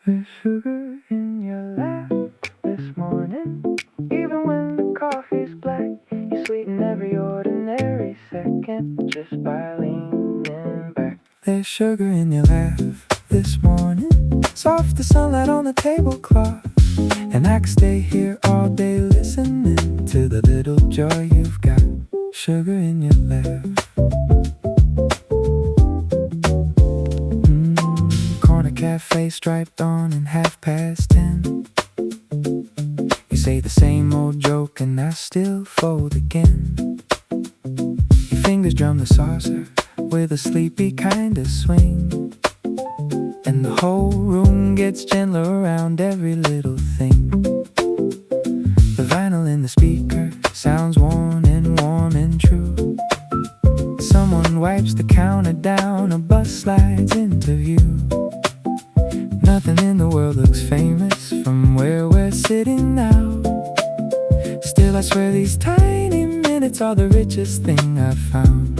There's sugar in your laugh this morning. Even when the coffee's black, you sweeten every ordinary second just by leaning back. There's sugar in your laugh this morning. Soft the sunlight on the tablecloth. And I could stay here all day listening to the little joy you've got. Sugar in your laugh. Corner cafe striped on and 10:30. You say the same old joke and I still fold again. Your fingers drum the saucer with a sleepy kind of swing, and the whole room gets gentler around every little thing. The vinyl in the speaker sounds worn and true. Someone wipes the counter down, a bus slides into view. Nothing in the world looks famous from where we're sitting now. Still I swear these tiny minutes are the richest thing I've found.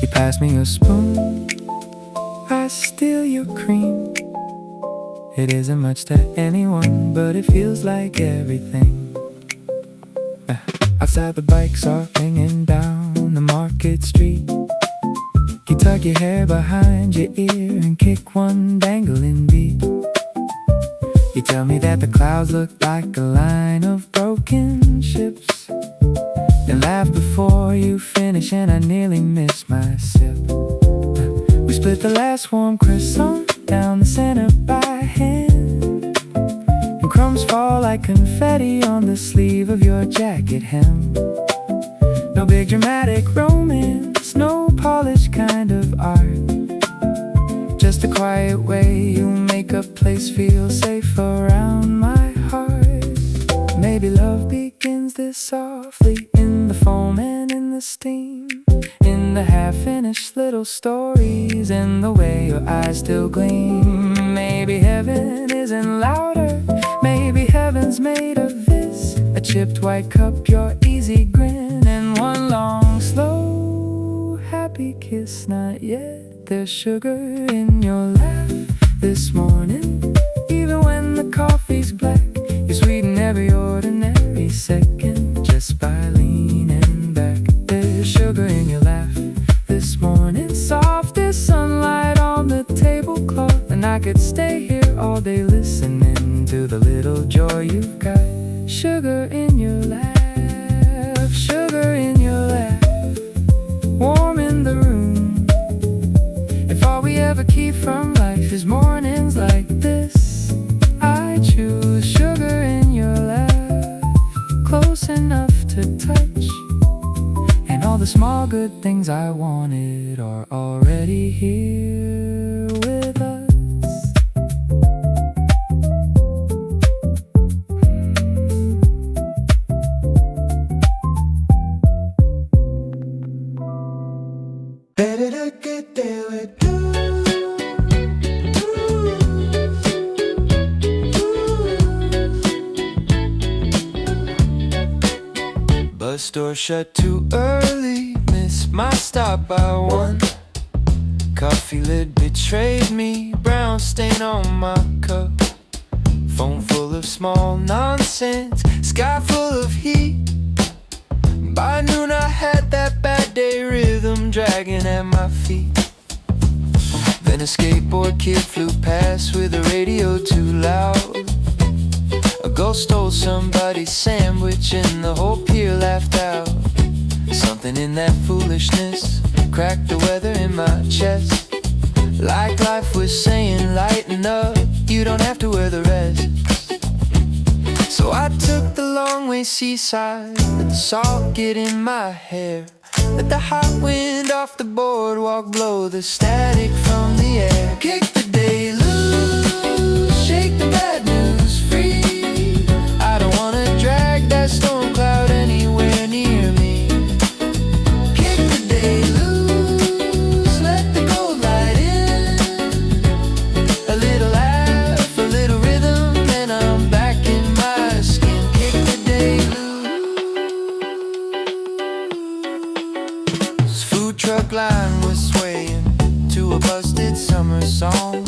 You pass me a spoon, I steal your cream. It isn't much to anyone, but it feels like everything. Outside the bikes are ringing down the market street. You tuck your hair behind your ear and kick one dangling beat. You tell me that the clouds look like a line of broken ships, then laugh before you finish and I nearly miss my sip. We split the last warm croissant down the center by hand, and crumbs fall like confetti on the sleeve of your jacket hem. No big dramatic romance, no polished kind of art, just a quiet way you make a place feel safe around my heart. Maybe love begins this softly, in the foam and in the steam, in the half-finished little stories, in the way your eyes still gleam. Maybe heaven isn't louder, maybe heaven's made of this: a chipped white cup, your easy grin, and one long, slow, happy kiss. Not yet. There's sugar in your laugh this morning. Even when the coffee's black, you sweeten every ordinary second just by leaning back. There's sugar in your laugh this morning. Soft as sunlight on the tablecloth, and I could stay here all day listening to the little joy you've got. Sugar in your laugh, sugar in your laugh, warm in the room. If all we ever keep from life is mornings like this, I choose sugar in your laugh, close enough to touch, and all the small good things I wanted are already here with us. Better to get there with you. Bus store shut too early, missed my stop by one. Coffee lid betrayed me, brown stain on my cup. Phone full of small nonsense, sky full of heat. By noon I had that bad day rhythm dragging at my feet. Then a skateboard kid flew past with the radio too loud. A ghost stole somebody's sandwich and the whole pier laughed out. Something in that foolishness cracked the weather in my chest, like life was saying, lighten up, you don't have to wear the rest. So I took the long way seaside, let the salt get in my hair, let the hot wind off the boardwalk blow the static from the air. Kick the day loose, shake the bad news free. I don't wanna drag that storm cloud anywhere near me. Kick the day loose, let the cold light in. A little laugh, a little rhythm, and I'm back in my skin. Kick the day loose. Food truck line was swaying to a busted summer song.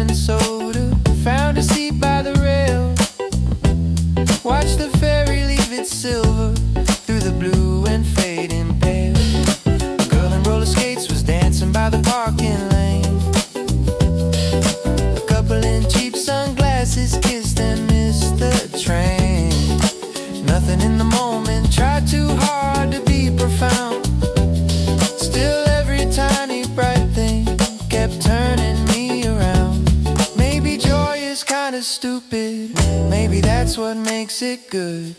lemon soda. Found a seat by the rail. Watch the ferry leave its silver through the blue and fading pale. A girl in roller skates was dancing by the parking lane. A couple in cheap sunglasses kissed and missed the train. Nothing in the moment, tried too hard to be profound. Still every tiny bright thing kept turning me around. Maybe joy is kinda stupid, maybe that's what makes it good.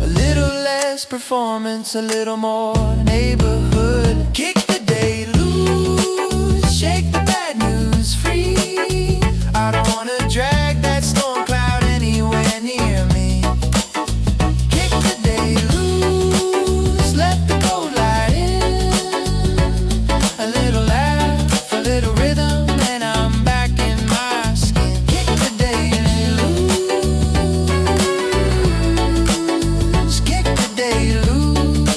A little less performance, a little more neighborhood. Kick the day loose, shake the bad news free. I don't wanna drag that storm cloud anywhere near me. Kick the day loose, let the cold light in. A little laugh, a little rhythm, and I'm back in my skin. Kick the day loose, kick the day loose.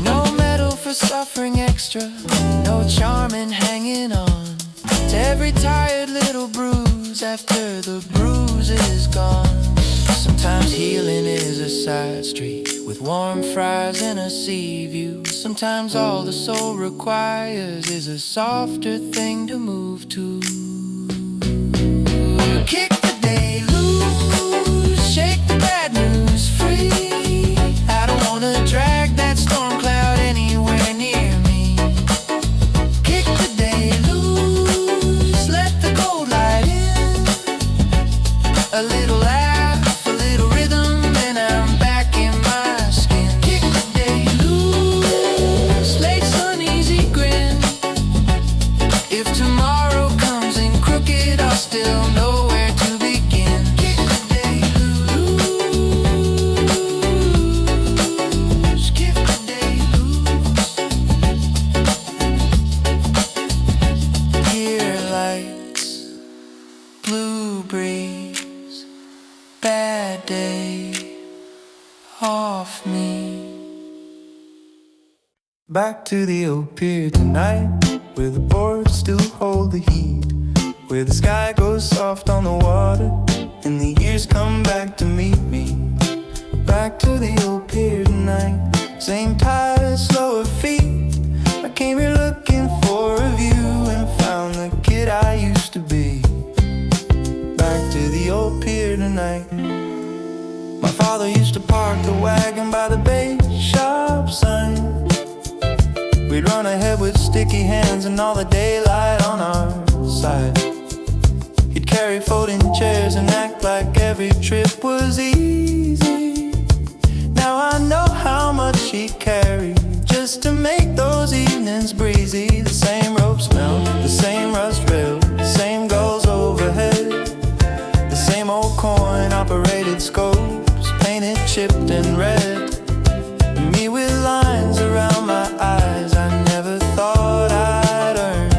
No medal for suffering extra, no charm in hanging on to every tired little bruise after the bruise is gone. Sometimes healing is a side street with warm fries and a sea view. Sometimes all the soul requires is a softer thing to move to. Kick the day loose, shake the bad news free. I don't wanna drag that storm cloud anywhere near me. Kick the day loose, let the cold light in. A little laugh, a little rhythm, and I'm back in my skin. Kick the day loose, late sun, easy grin. If tomorrow comes in crooked, I'll still know where to begin. Kick the day loose, kick the day loose. Gear lights, blue breeze, bad day off me. Back to the old pier tonight, where the boards still hold the heat, where the sky goes soft on the water and the years come back to meet me. Back to the old pier tonight, same tide, slower feet. I came here looking for a view and found the kid I used to be. Back to the old pier tonight. My father used to park the wagon by the bait shop sign. We'd run ahead with sticky hands and all the daylight on our side. He'd carry folding chairs and act like every trip was easy. Now I know how much he carried just to make those evenings breezy. The same rope smell, the same rust rail, the same gulls overhead, the same old coin-operated scopes, painted, chipped, and red. Me with lines around my eyes I never thought I'd earn,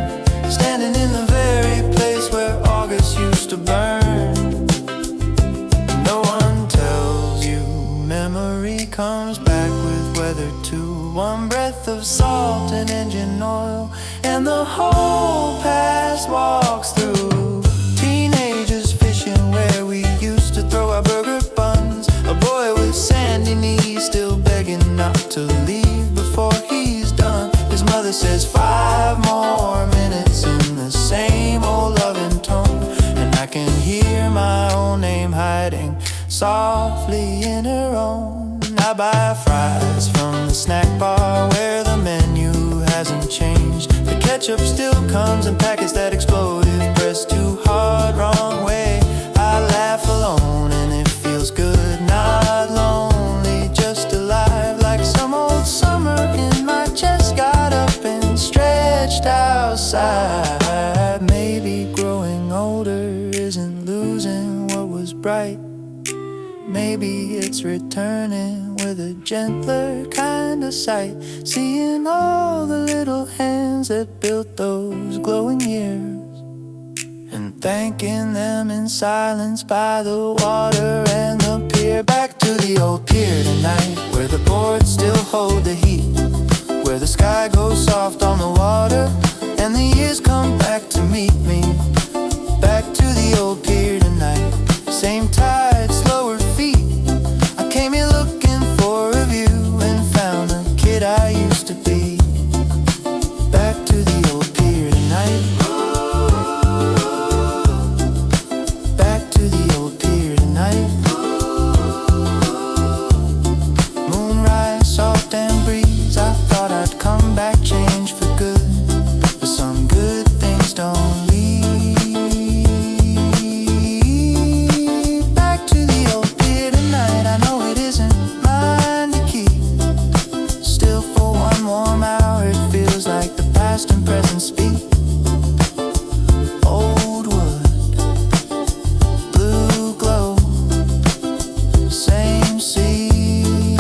standing in the very place where August used to burn. No one tells you memory comes back with weather too. One breath of salt and engine oil, and the whole past walks through. Teenagers fishing where we used to throw our burger buns. A boy with sandy knees still begging not to leave before he's done. His mother says 5 more minutes in the same old loving tone, and I can hear my own name hiding softly in her own. I buy fries from the snack bar where the menu hasn't changed. The ketchup still comes in packets that explode if pressed too hard, wrong way. I laugh alone and it feels good, not lonely, just alive. Like some old summer in my chest, got up and stretched outside. Maybe growing older isn't losing what was bright. Maybe it's returning with a gentler kind of sight, seeing all the little hands that built those glowing years, and thanking them in silence by the water and the pier. Back to the old pier tonight, where the boards still hold the heat, where the sky goes soft on the water and the years come back to meet me. Back to the old pier tonight. Same tide, slower feet. I came here looking for a view and found the kid I used to be. Back to the old pier tonight. Back to the old pier tonight. Moonrise, salt and breeze. I thought I'd come back changed for good, but some good things don't leave. Back to the old pier tonight. I know it isn't mine to keep. Still for one warm hour, it feels like the past and present speak. Old wood, blue glow, same sea,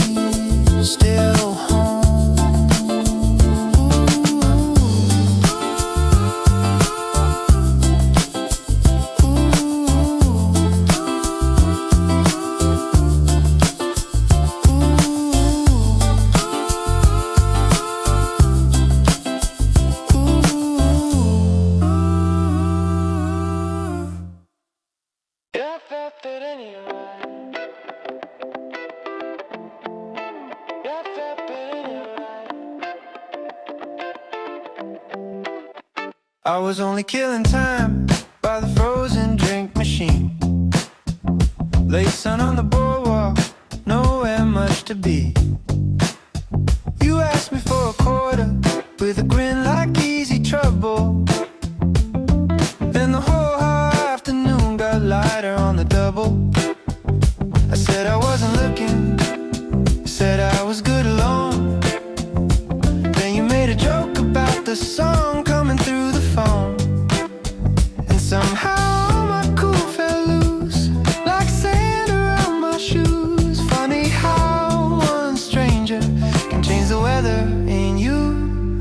still home. Yeah, I felt it anyway. Yeah, I felt it anyway. I was only killing time by the frozen drink machine. Late sun on the boardwalk, nowhere much to be. You asked me for a quarter with a grin like easy trouble. Then the whole afternoon got lighter on the double. I said I wasn't looking, said I was good alone. Then you made a joke about the song coming through the phone, and somehow all my cool fell loose, like sand around my shoes. Funny how one stranger can change the weather in you.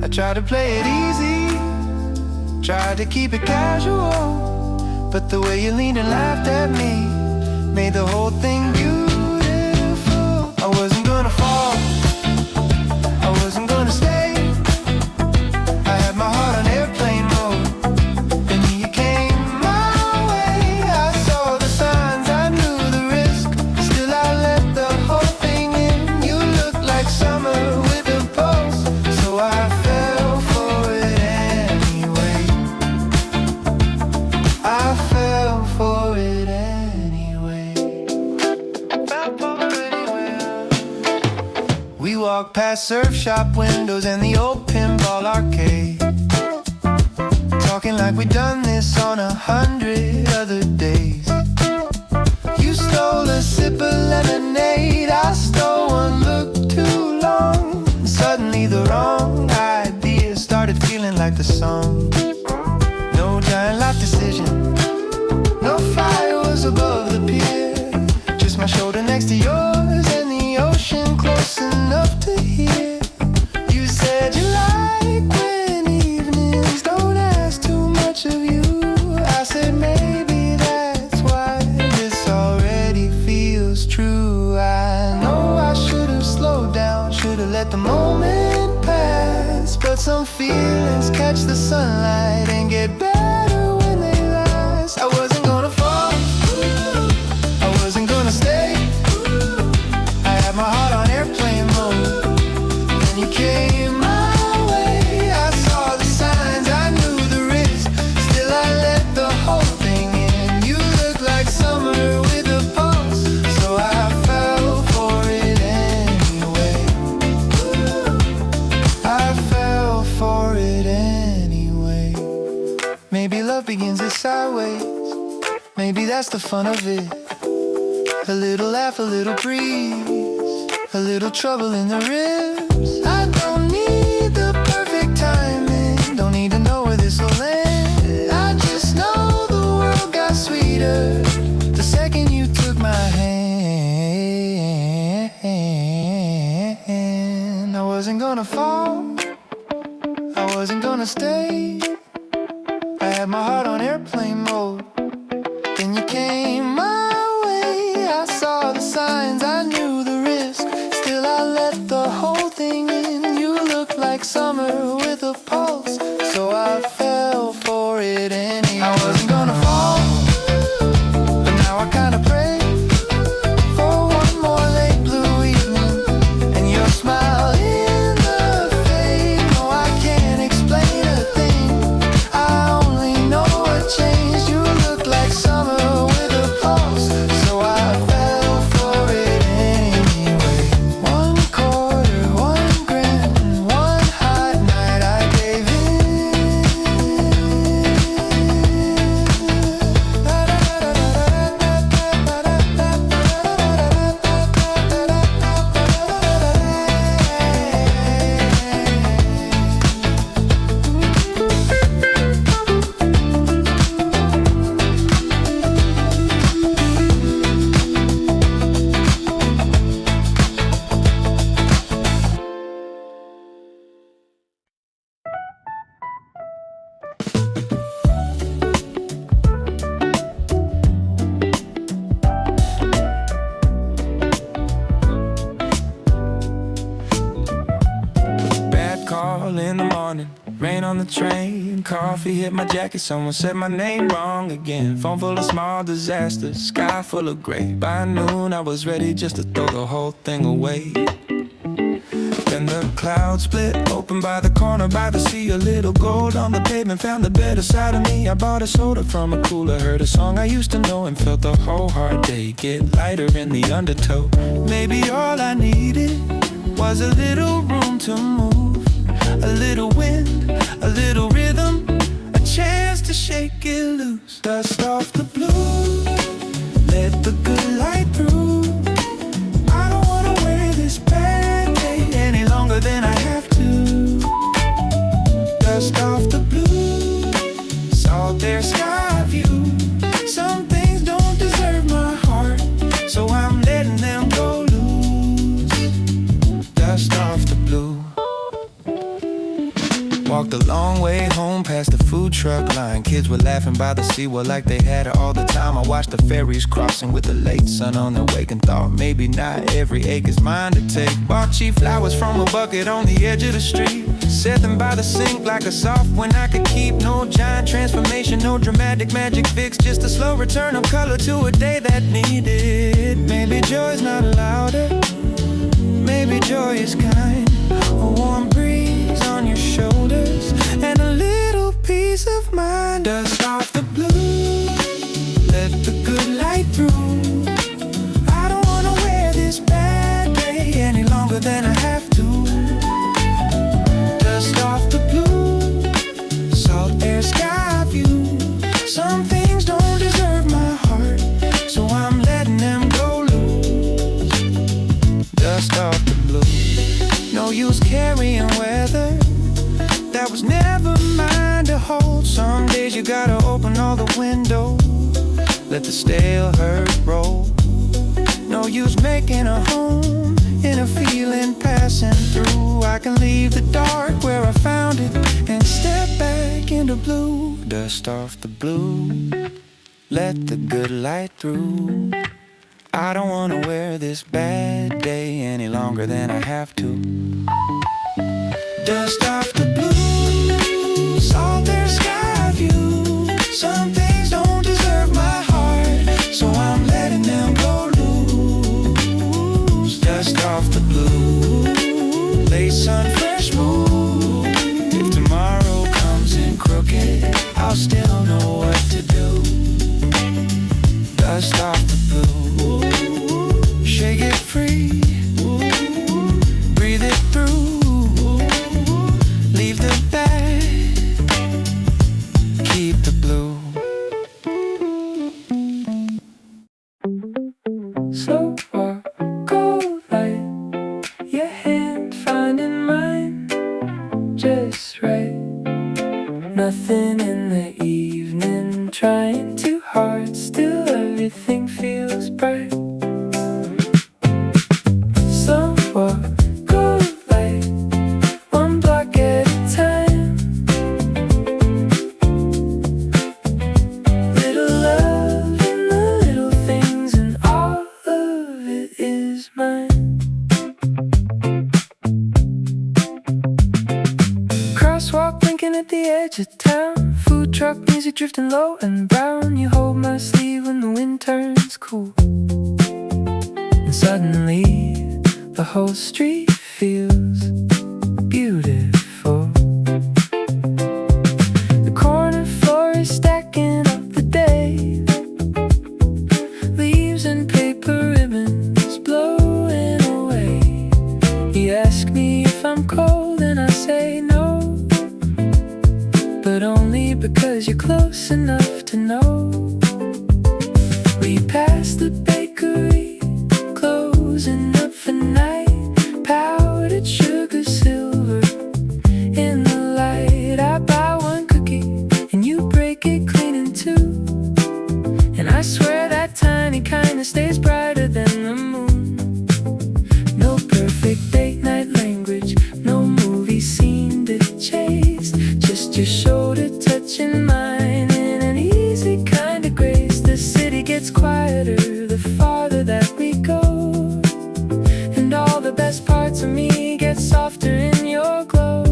I tried to play it easy, tried to keep it casual, but the way you leaned and laughed at me made the whole thing beautiful. I wasn't gonna fall, I wasn't gonna stay. I had my heart on airplane mode, and you came my way. I saw the signs, I knew the risk, still I let the whole thing in. You looked like summer with a pulse, so I fell for it anyway. I fell for it anyway. Fell for it anyway. We walked past surf shop windows and the old pinball arcade, talking like we'd done this on 100 other days. You stole a sip of lemonade, I stole one look too long. Suddenly the wrong idea started feeling like the song. No giant life decision, no fire was above the pier, just my shoulder next to yours and the ocean close enough to hear. You said you like when evenings don't ask too much of you. I said maybe that's why this already feels true. I know I should have slowed down, should have let the moment pass, but some feelings catch the sunlight and get better when they last. I wasn't gonna fall, I wasn't gonna stay. I had my heart on airplane mode, and you came my way. I saw the signs, I knew the risk, still I let the whole thing in. You looked like summer with a pulse, so I fell for it anyway. I fell for it anyway. Maybe love begins it sideways, maybe that's the fun of it. A little laugh, a little breeze, a little trouble in the ribs. I don't need the perfect timing, don't need to know where this will end. I just know the world got sweeter the second you took my hand. I wasn't gonna fall, I wasn't gonna stay. I had my heart on airplane mode, then you came my way. I saw the signs, I knew the risk, still I let the whole thing in. You looked like summer with a pulse, so I call in the morning, rain on the train, coffee hit my jacket, someone said my name wrong again. Phone full of small disasters, sky full of gray. By noon I was ready just to throw the whole thing away. Then the clouds split open by the corner by the sea. A little gold on the pavement found the better side of me. I bought a soda from a cooler, heard a song I used to know, and felt the whole hard day get lighter in the undertow. Maybe all I needed was a little room to move, a little wind, a little rhythm, a chance to shake it loose. Dust off the blue, let the good light through. I don't wanna wear this bad day any longer than I have to. Dust off the blue, salt air sky view. Some things don't deserve my heart, so I'm letting them go loose. Dust off the blue. Walked a long way home past the food truck line. Kids were laughing by the seawall like they had it all the time. I watched the ferries crossing with the late sun on their wake and thought maybe not every ache is mine to take. Bought cheap flowers from a bucket on the edge of the street, set them by the sink like a soft one I could keep. No giant transformation, no dramatic magic fix, just a slow return of color to a day that needed. Maybe joy's not louder, maybe joy is kind. A warm breeze on your shoulders and a little peace of mind. Dust off the blue, let the good light through. I don't wanna wear this bad day any longer than I have to. Dust off the blue, salt air sky view. Some things don't deserve my heart, so I'm letting them go loose. Dust off the blue. No use carrying weather that was never mine to hold. Some days you gotta open all the windows, let the stale hurt roll. No use making a home in a feeling passing through. I can leave the dark where I found it and step back into blue. Dust off the blue, let the good light through. I don't wanna wear this bad day any longer than I have to. Dust off the blue, salt air sky view. Some things don't deserve my heart, so I'm letting them go loose. Dust off the blue, lace on fresh mood. If tomorrow comes in crooked, I'll still know what to do. Dust off the blue, shake it free, breathe it through, leave the bad, keep the blue. Slow walk, cold light, your hand finding mine, just right. Nothing in the evening, trying too hard, still everything feels bright. Slow walk, cold light, one block at a time. Little love in the little things, and all of it is mine. Crosswalk blinking at the edge of town, food truck music drifting low and brown. You hold my sleeve when the wind turns cool, and suddenly the whole street feels beautiful. The corner floor is stacking up the day, leaves and paper ribbons blowing away. You ask me if I'm cold and I say no, but only because you're close enough to know. We passed the bakery, closing up for night. Powdered sugar, silver in the light. I buy one cookie and you break it clean in two, and I swear that tiny kindness stays brighter than the moon. No perfect date night language, no movie scene to chase, just your shoulder touching mine in an easy kind of grace. The city gets quieter the farther that we go, and all the best parts of me get softer in your glow.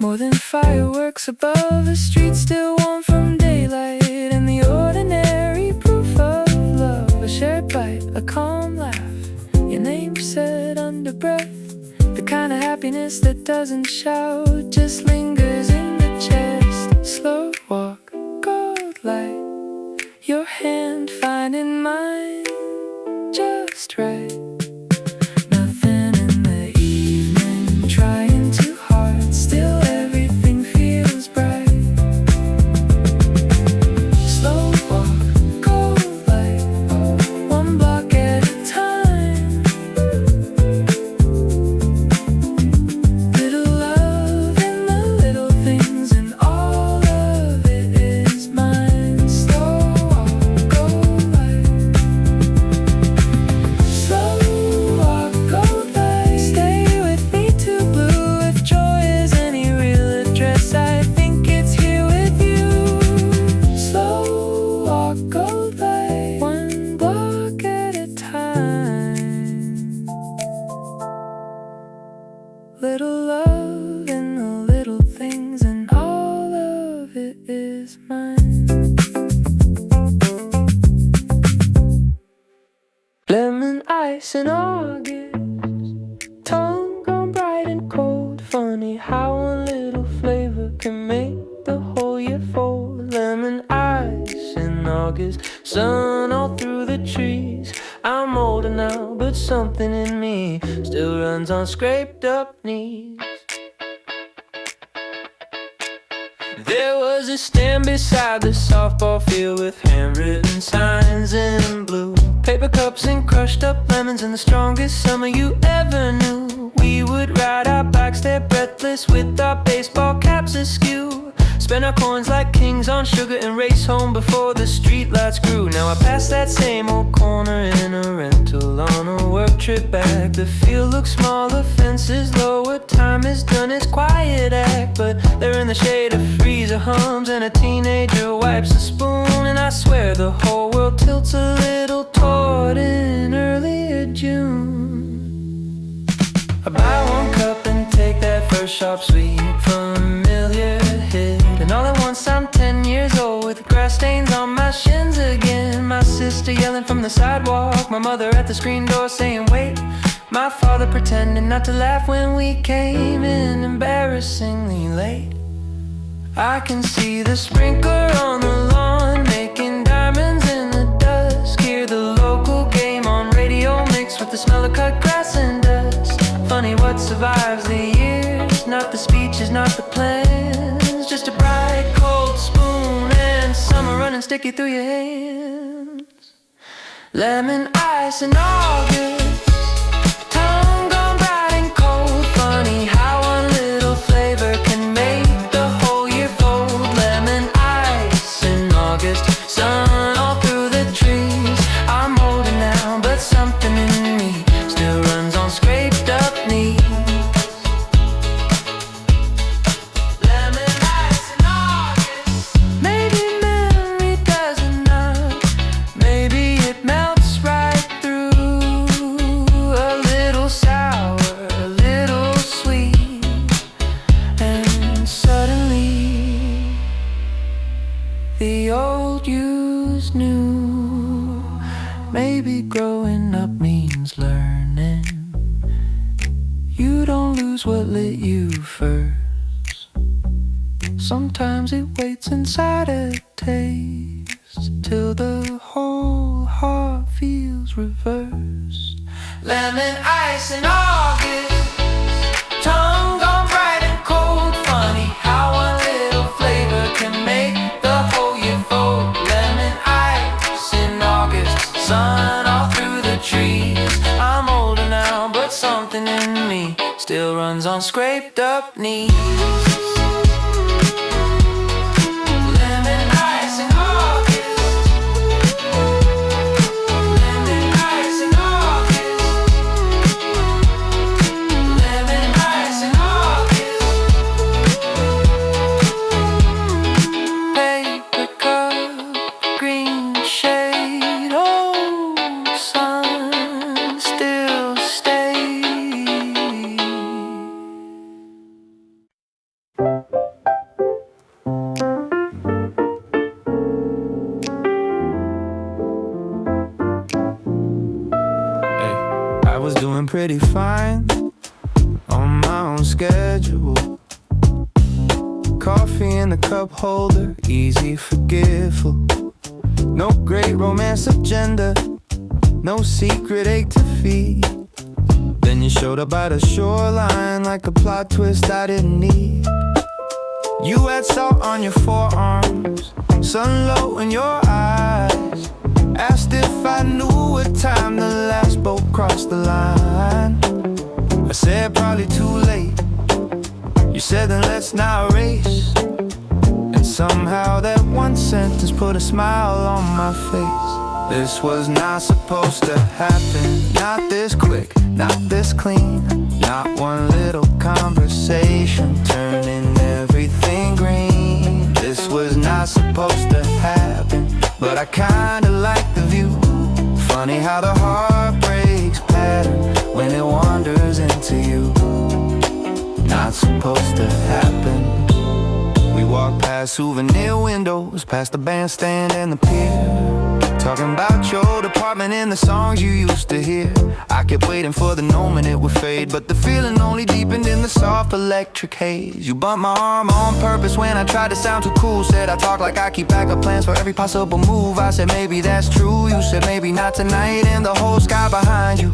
More than fireworks above a street still warm from daylight, and the ordinary proof of love. A shared bite, a calm laugh, your name said under breath. The kind of happiness that doesn't shout, just lingers in the chest. Slow walk, gold light, your hand finding mine just right. Nothing in the evening, trying too hard, still everything feels bright. Slow walk, gold light, one block at a time. Little love in the little things, and all of it is mine. Slow walk, gold light. Slow walk, gold light. Stay with me to blue. If joy is any real address, I think it's here with you. Slow walk, gold light, one block at a time. Little love in the little things, and all of it is mine. Lemon ice in August, tongue gone bright and cold. Funny how a little flavor can make the whole year fold. Lemon ice in August, sun all through the trees. I'm older now, but something in me still runs on scraped up knees. There was a stand beside the softball field with handwritten signs in blue, paper cups and crushed up lemons, and the strongest summer you ever knew. We would ride our bikes there breathless with our baseball caps askew, spend our coins like kings on sugar, and race home before the streetlights grew. Now I pass that same old corner in a rental on a work trip back. The field looks smaller, fences lower, time is done its quiet act. But they're in the shade of freezer hums, and a teenager wipes a spoon, and I swear the whole world tilts a little toward an earlier June. I buy one cup and take that first sharp sweet familiar hit, and all at once I'm 10 years old with grass stains on my shins again. My sister yelling from the sidewalk, my mother at the screen door saying wait, my father pretending not to laugh when we came in embarrassingly late. I can see the sprinkler on the lawn making diamonds in the dusk, hear the local game on radio mixed with the smell of cut grass and dust. Funny what survives the years, not the speeches, not the plans, just a bright cold spoon and summer running sticky through your hands. Lemon ice in August, tongue gone bright and cold. Funny how one little flavor can make the whole year fold. Lemon ice in August, sun all through the trees. I'm older now, but something in me still runs on scraped up knees. Lemon ice in August, maybe memory doesn't knock, maybe it melts right through. A little sour, a little sweet, and suddenly the old you's new. Maybe growing up means learning you don't lose what lit you first. Sometimes it waits inside a taste till the whole heart feels reversed. Lemon ice in August, tongue gone bright and cold. Funny how one little flavor can make the whole year fold. Lemon ice in August, sun all through the trees. I'm older now, but something in me still runs on scraped up knees. Lemon ice in August, lemon ice in August, lemon ice in August. Paper cup, green shade, old sun still stays. pretty fine on my own schedule. Coffee in the cup holder, easy, forgetful. No great romance agenda, no secret ache to feed. Then you showed up by the shoreline like a plot twist I didn't need. You had salt on your forearms, sun low in your eyes. Asked if I knew what time the last boat crossed the line. I said probably too late. You said then let's not race. And somehow that one sentence put a smile on my face. This was not supposed to happen. Not this quick, not this clean. Not one little conversation turning everything green. This was not supposed to happen, but I kinda like the view. Funny how the heart breaks pattern when it wanders into you. Not supposed to happen. We walked past souvenir windows, past the bandstand and the pier, talking about your department and the songs you used to hear. I kept waiting for the moment it would fade, but the feeling only deepened in the soft electric haze. You bumped my arm on purpose when I tried to sound too cool. Said I talk like I keep backup plans for every possible move. I said maybe that's true. You said maybe not tonight. And the whole sky behind you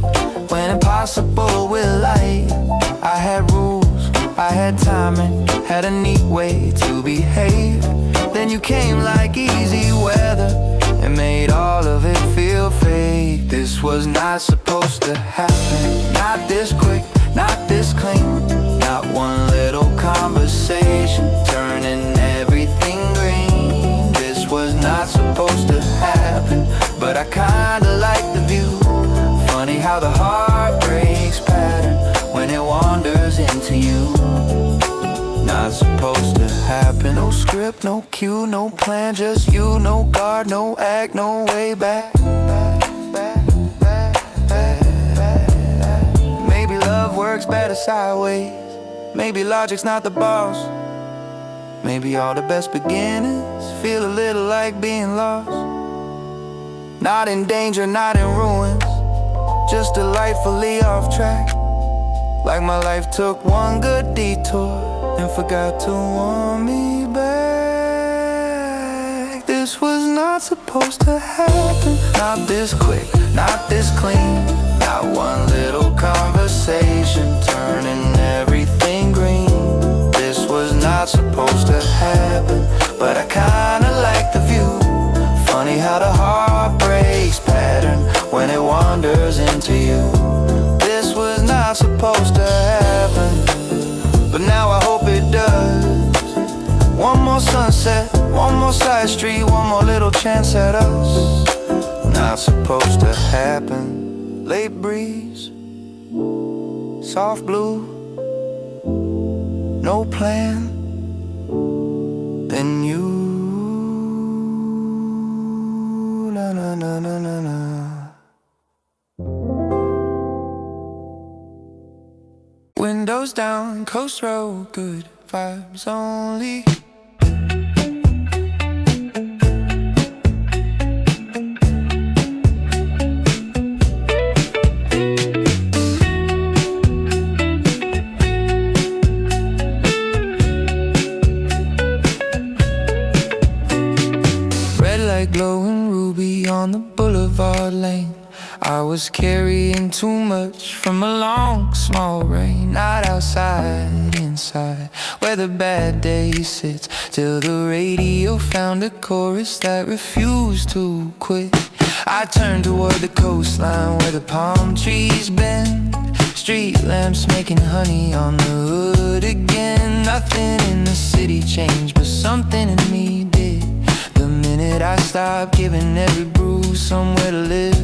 went impossible with light. I had rules, I had timing, had a neat way to behave. Then you came like easy weather and made all of it feel fake. This was not supposed to happen. Not this quick, not this clean. Not one little conversation turning everything green. This was not supposed to happen, but I kinda like the view. Funny how the heart breaks pattern when it wanders into you. Not supposed to happen. No script, no cue, no plan, just you. No guard, no act, no way back. Maybe love works better sideways. Maybe logic's not the boss. Maybe all the best beginnings feel a little like being lost. Not in danger, not in ruins, just delightfully off track. Like my life took one good detour and forgot to want me back. This was not supposed to happen. Not this quick, not this clean. Not one little conversation turning everything green. This was not supposed to happen, but I kinda like the view. Funny how the heart breaks pattern when it wanders into you. This was not supposed to happen, but now I hope it does. One more sunset, one more side street, one more little chance at us. Not supposed to happen. Late breeze, soft blue, no plan, then you. Na na na na na na. Windows down, coast road, good vibes only. Red light glowing ruby on the boulevard lane. I was carrying too much from a long, small rain. Not outside, inside, where the bad day sits, till the radio found a chorus that refused to quit. I turned toward the coastline where the palm trees bend. Street lamps making honey on the hood again. Nothing in the city changed, but something in me did. The minute I stopped giving every bruise somewhere to live.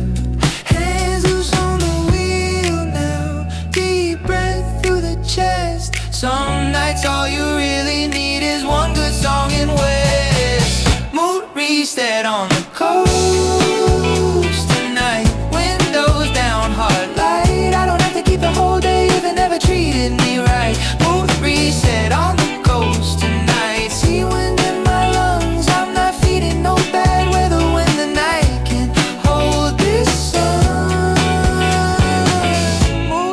Some nights all you really need is one good song in West. Mood reset on the coast tonight. Windows down, heart light. I don't have to keep the whole day if it never treated me right. Mood reset on the coast tonight. See wind in my lungs, I'm not feeding no bad weather when the night can hold this sun. Mood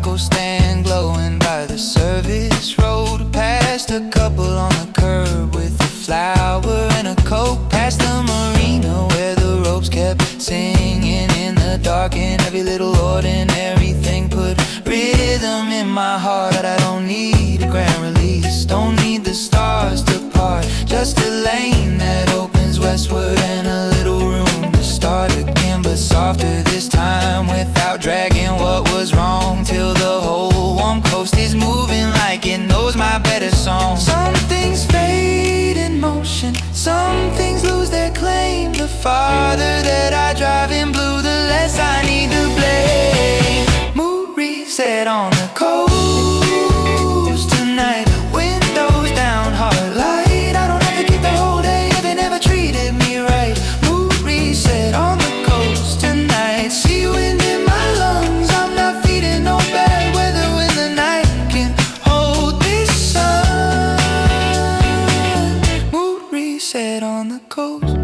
charcoal stand glowing by the service road. Past a couple on the curb with a flower and a coke. Past the marina where the ropes kept singing in the dark. And every little ordinary thing put rhythm in my heart. I don't need a grand release, don't need the stars to part. Just a lane that opens westward and a little room to start again, but softer this time, without dragging what was wrong. Till the whole warm coast is moving like it knows my better song. Some things fade in motion, some things lose their claim. The farther that I drive in blue, the less I need to blame. Mood reset on the coast tonight. Windows down, heart light. I don't have to keep the whole day if it never treated me right. Mood reset on the coast tonight. Sea wind in my lungs, I'm not feeding no bad weather when the night can hold this sun. Mood reset on the coast.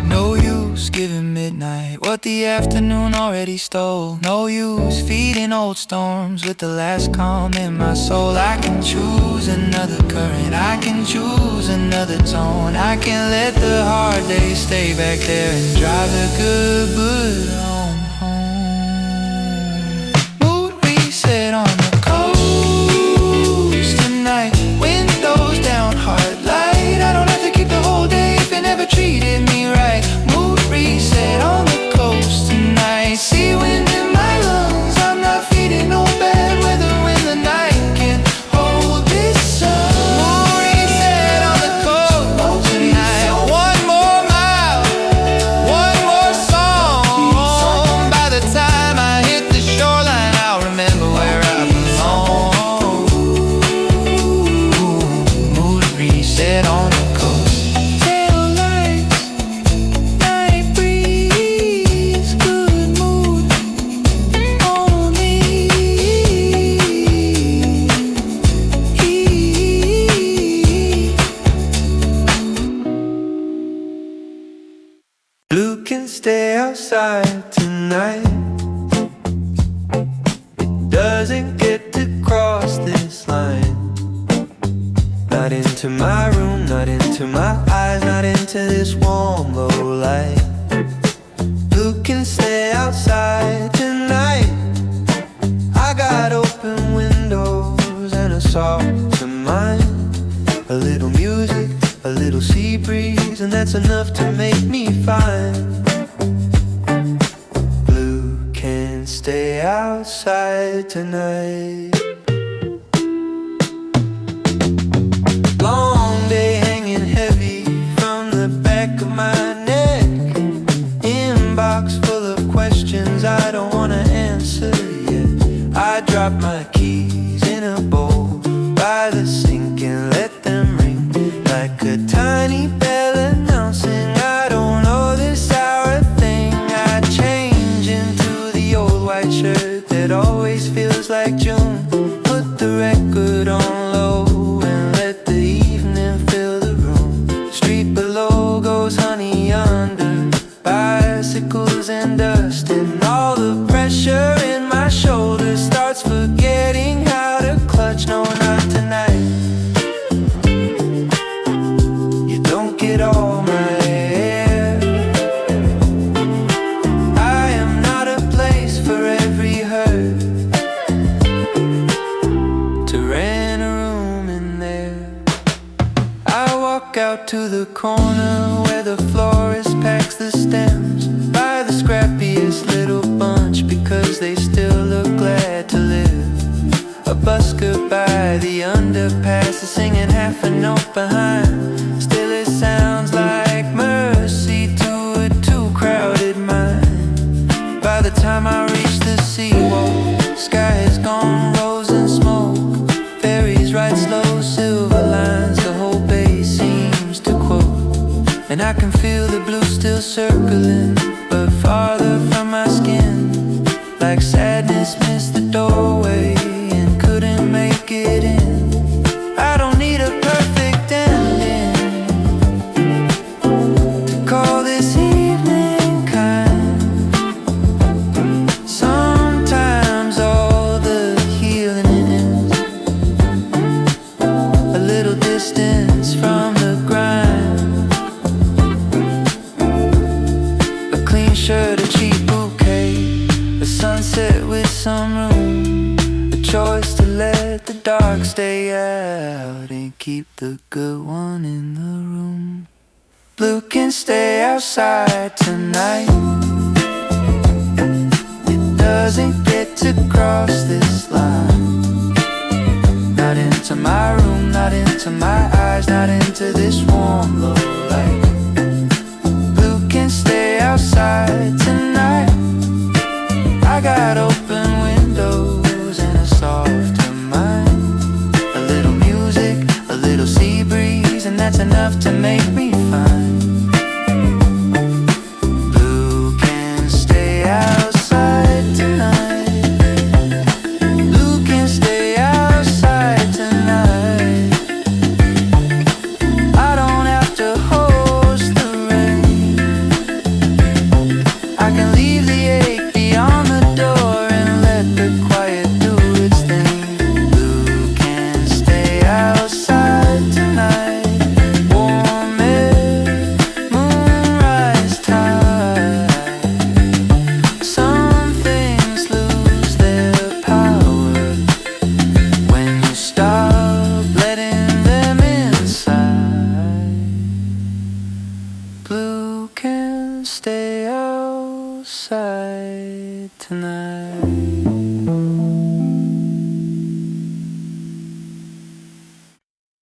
No use giving midnight what the afternoon already stole. No use feeding old storms with the last calm in my soul. I can choose another current, I can choose another tone. I can let the hard days stay back there and drive a good bullet home. Mood reset on the coast tonight. Windows down, heart light. I don't have to keep the whole day if it never treated me right. Mood reset on the coast tonight. Sea wind in my lungs, I'm not feeding no bad weather when the night can hold this sun. Mood reset on the coast tonight. One more mile, one more song. By the time I hit the shoreline, I'll remember where I belong. Mood reset on the coast. Tail lights, night breeze, good mood on me. Blue can stay outside tonight. It doesn't get to cross this line. Not into my room, not into my eyes, not into this warm low light. Blue can stay outside tonight. I got open windows and a soft mind. A little music, a little sea breeze, and that's enough to make me fine. Blue can stay outside tonight. Long day hanging heavy from the back of my neck. Inbox full of questions I don't wanna answer yet. I drop my keys in a bowl by the sink and let them ring like a tiny bell announcing I don't know this hour thing. I change into the old white shirt that always feels like June. Put the record on low and let the evening fill the room. Street below goes honey under, bicycles and dust, and all the pressure in my shoulders starts forgetting how to clutch. No, not tonight. You don't get all my air. I am not a place for every hurt to rent a room in there. I walk out to the corner where the florist packs the stems by the scrappiest little bunch because they still look glad to live. A busker by the underpass is singing half a note behind. Still it sounds like mercy to a too crowded mind. By the time I reach the seawall, sky has gone rose and smoke. Ferries ride slow, silver lines, the whole bay seems to quote. And I can feel the blue still circling, but farther from my skin. Like sadness missed the doorway and couldn't make it in. I don't need a perfect ending to call this evening kind. shirt, a cheap bouquet, a sunset with some room, a choice to let the dark stay out and keep the good one in the room. Blue can stay outside tonight. It doesn't get to cross this line. Not into my room, not into my eyes, not into this warm low light. Blue can stay outside tonight. I got open windows and a softer mind. A little music, a little sea breeze, and that's enough to make me fine. Blue can stay outside tonight. Blue can stay outside tonight. I don't have to host the rain. I can leave the ache beyond the door and let the quiet do its thing. Blue can stay outside tonight. Warm air, moonrise tide. Some things lose their power when you stop letting them inside. Blue can stay outside tonight.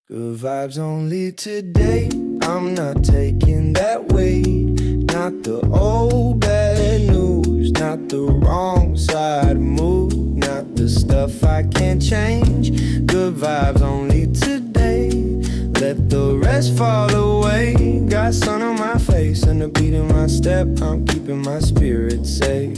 Good vibes only today. I'm not taking that way. Not the old bad news, not the wrong side move, not the stuff I can't change. Good vibes only today. Let the rest fall away. Got sun on my face and a beat in my step. I'm keeping my spirit safe.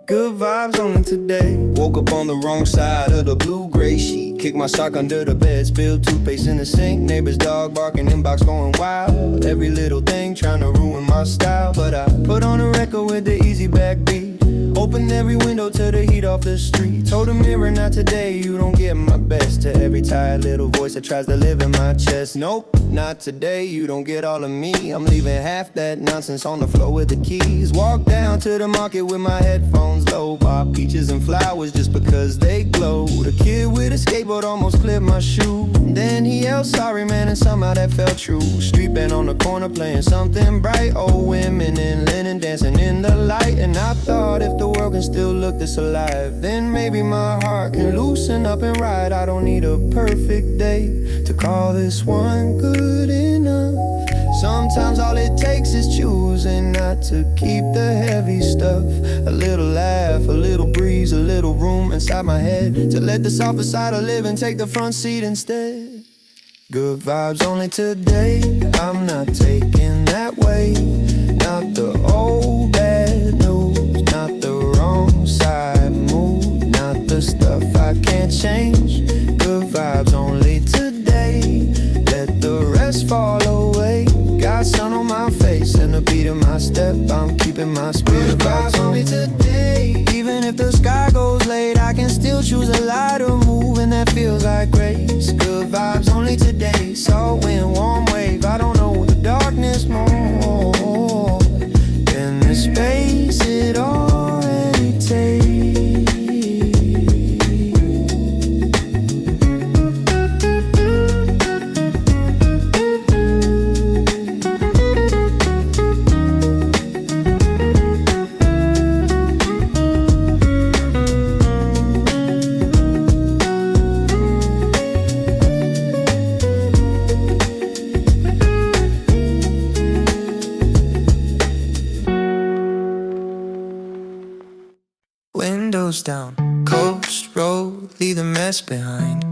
Good vibes only today. Woke up on the wrong side of the blue-gray sheet. Kicked my sock under the bed, spilled toothpaste in the sink. Neighbor's dog barking, inbox going wild. Every little thing trying to ruin my style. But I put on a record with the easy backbeat. Opened every window to the heat off the street. Told the mirror, not today, you don't get my best. To every tired little voice that tries to live in my chest. Nope, not today, you don't get all of me. I'm leaving half that nonsense on the floor with the keys. Walk down to the market with my headphones low. Bought peaches and flowers just because they glow. The kid with a skateboard almost clipped my shoe. Then he yelled sorry man, and somehow that felt true. Street band on the corner playing something bright. Old women in linen dancing in the light. And I thought if the world can still look this alive, then maybe my heart can loosen up and ride. I don't need a perfect day to call this one good enough. Sometimes all it takes is choosing not to keep the heavy stuff. A little laugh, a little breeze, a little room inside my head to let the softer side of living take the front seat instead. Good vibes only today. I'm not taking that way. Not the old bad news, not the wrong side move, not the stuff I can't change. Good vibes only today. Let the rest fall away. Got sun on my face and a beat in my step. I'm keeping my spirit. Good vibes only today. Even if the sky goes late, I can still choose a lighter move, and that feels like grace. Good vibes only today. Salt wind, warm wave. I don't know the darkness more than the space it already takes. Windows down, coast road, leave the mess behind.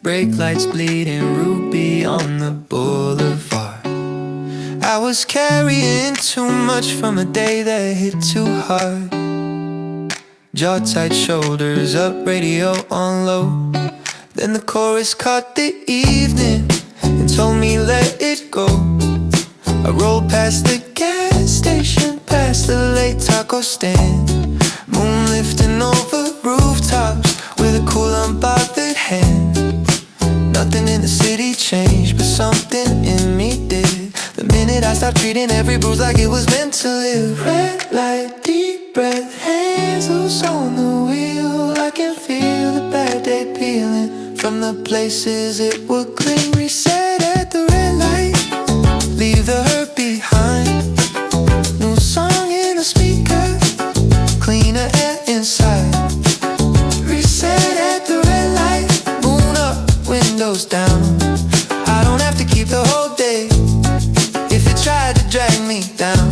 Brake lights bleeding ruby on the boulevard. I was carrying too much from a day that hit too hard. Jaw tight, shoulders up, radio on low. Then the chorus caught the evening and told me let it go. I rolled past the gas station, past the late taco stand. Moon lifting over rooftops with a cool unbothered hand. Nothing in the city changed, but something in me did. The minute I stopped stop treating every bruise like it was meant to live. Red light, deep breath, hands loose on the wheel. I can feel the bad day peeling from the places it would cling. Reset at the red light, leave the hurt behind. New song in the speaker, cleaner air inside. Reset at the red light, moon up, windows down. I don't have to keep the whole day if you tried to drag me down.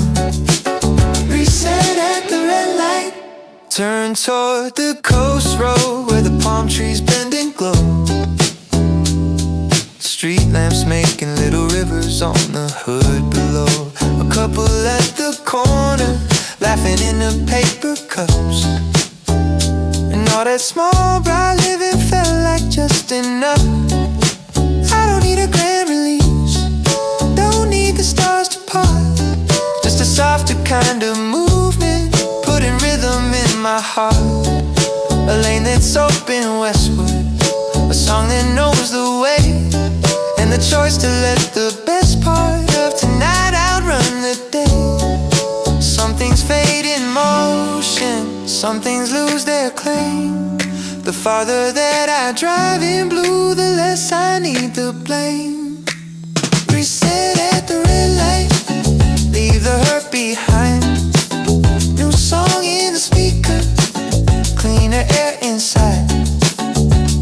Reset at the red light, turn toward the coast road where the palm trees bend and glow. Street lamps making little rivers on the hood below. A couple at the corner laughing in the paper cups. And all that small bright living felt like just enough. I don't need a grand release, don't need the stars to part. Just a softer kind of movement, putting rhythm in my heart. A lane that's open westward, a song that knows the way, and the choice to let the best part of tonight outrun the day. Some things fade in motion, some things lose their claim. The farther that I drive in blue, the less I need the blame. Reset at the red light, leave the hurt behind. New song in the speaker, cleaner air inside.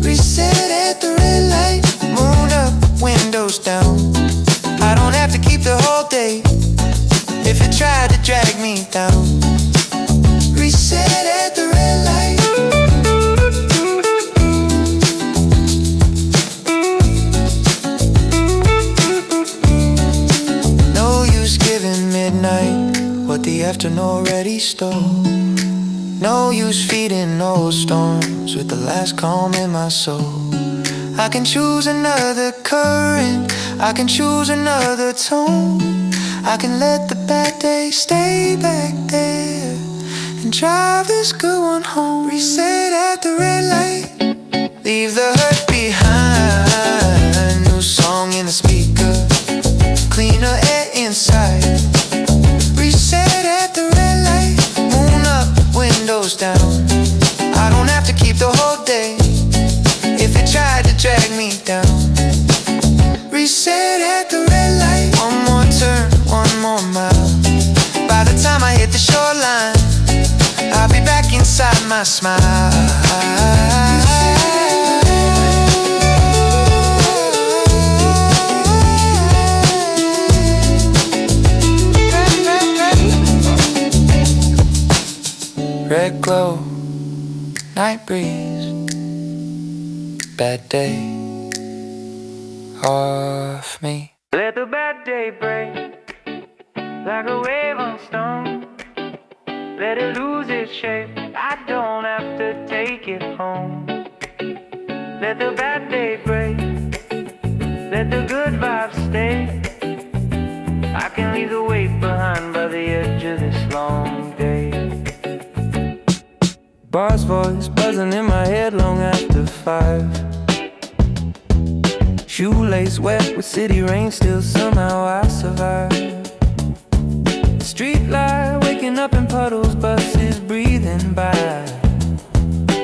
Reset at the red light, moon up, windows down. I don't have to keep the whole day if you try to drag me down. Reset at the red light. No use giving midnight what the afternoon already stole. No use feeding old storms with the last calm in my soul. I can choose another current, I can choose another tone. I can let the bad days stay back there and drive this good one home. Reset at the red light, leave the hurt behind. New song in the speaker, cleaner air inside. Reset at the red light, moon up, windows down. I don't have to keep the whole day if you tried to drag me down. Reset at the red light, one more turn, one more mile. By the time I hit the shoreline, I'll be back inside my smile. Red glow, night breeze, bad day off me. Let the bad day break like a wave on stone. Let it lose its shape, I don't have to take it home. Let the bad day break, let the good vibes stay. I can leave the weight behind by the edge of this long day. Bar's voice buzzing in my head long after 5. Shoelace wet with city rain, still somehow I survive. Street light waking up in puddles, buses breathing by.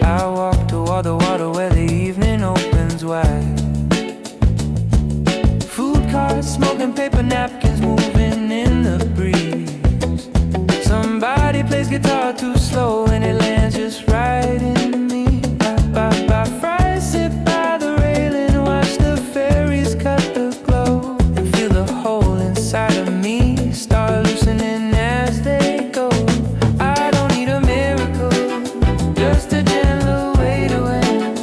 I walk toward the water where the evening opens wide. Food carts smoking paper napkins, moving in the breeze. Somebody plays guitar too slow and it lands just right in me. By fry, sit by the railing, watch the fairies cut the glow, and feel the hole inside of me start loosening as they go. I don't need a miracle, just a gentle way to end.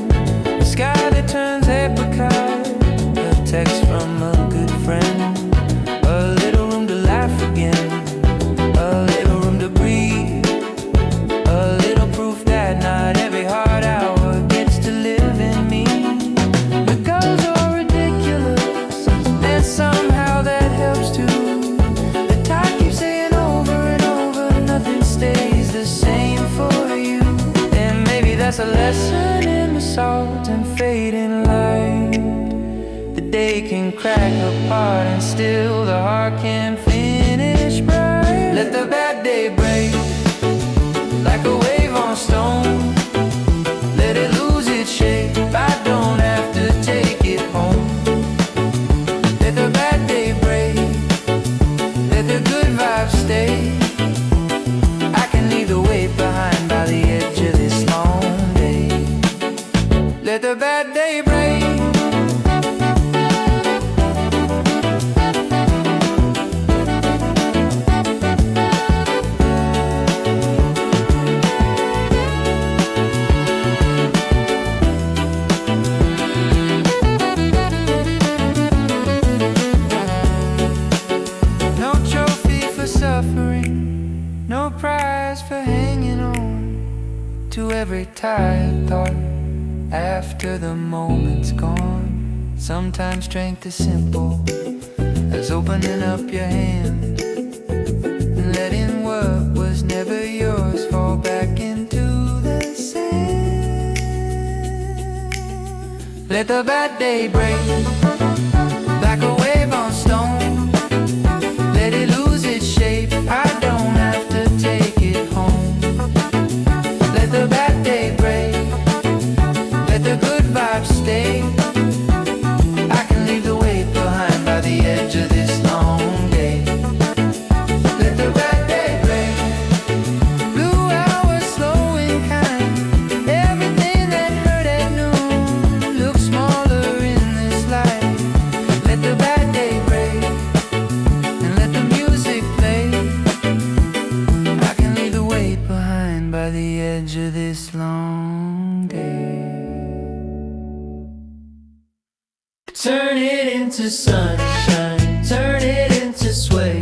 The sky that turns apricot, a text from a good friend. A little room to laugh again, a little room to breathe, a little proof that not every hard hour gets to live in me. The goals are ridiculous, and somehow that helps too. The tide keeps saying over and over, nothing stays the same for you. And maybe that's a lesson in the salt and fading light. The day can crack apart and still the heart can feel. day break like a wave on stone. Let it lose its shape, I don't have to take it home. Let the bad day break, let the good vibes stay. I can leave the weight behind by the edge of this long day. Let the bad day break. No prize for hanging on to every tired thought after the moment's gone. Sometimes strength is simple as opening up your hand and letting what was never yours fall back into the sand. Let the bad day break like a wave on stone. Let it lose its shape, I don't have to take it home. Let the bad day break, let the good vibes stay. I can leave the weight behind by the edge of this long day. Let the bad day break. Blue hours slowing kind. Everything that hurt at noon looks smaller in this light. Let the bad day break and let the music play. I can leave the weight behind by the edge of this long day. Turn it into sunshine, turn it into sway.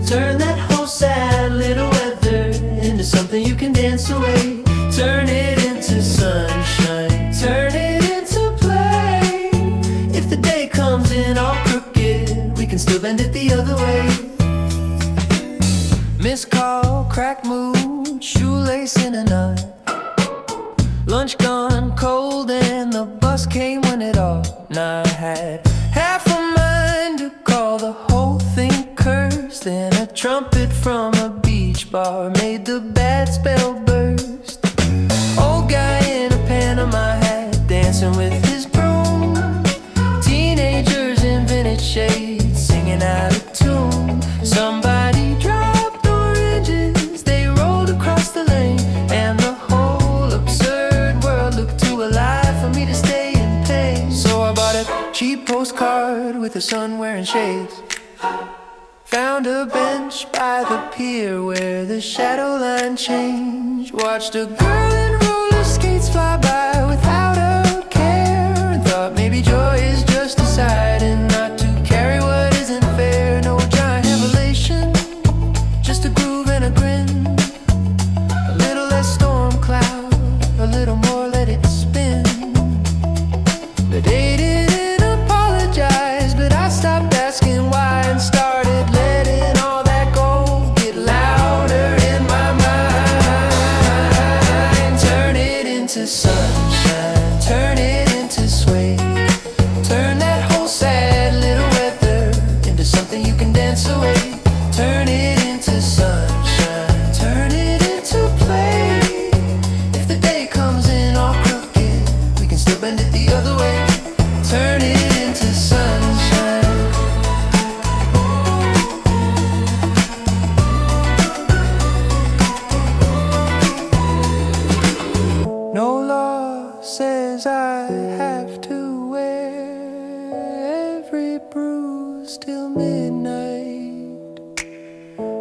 Turn that whole sad little weather into something you can dance away. Turn it into sunshine, turn it into play. If the day comes in all crooked, we can still bend it the other way. Missed call, cracked mood, shoelace in a knot. Lunch gone cold and the bus came when it all not had half a mind to call the whole thing cursed. Then a trumpet from a beach bar made the bad spell burst. Old guy in a Panama hat dancing with his broom. Teenagers in vintage shades singing out of tune. Somebody dropped oranges, they rolled across the lane, and the whole absurd world looked too alive for me to stay in pain. So I bought a cheap postcard with the sun wearing shades. Found a bench by the pier where the shadow line changed. Watched a girl in roller skates fly by without a care, and thought maybe joy is just deciding not to carry what isn't fair. No giant revelation, just a groove and a grin. A little less storm cloud, a little more let it spin. The day didn't apologize, but I stopped asking why and started letting all that go get louder in my mind. Turn it into sunshine, turn it into sway. Turn that whole sad little weather into something you can dance away. Turn it into sunshine, turn it into play. If the day comes in all crooked, we can still bend it the other way. Turn it into sunshine. No law says I have to wear every bruise till midnight.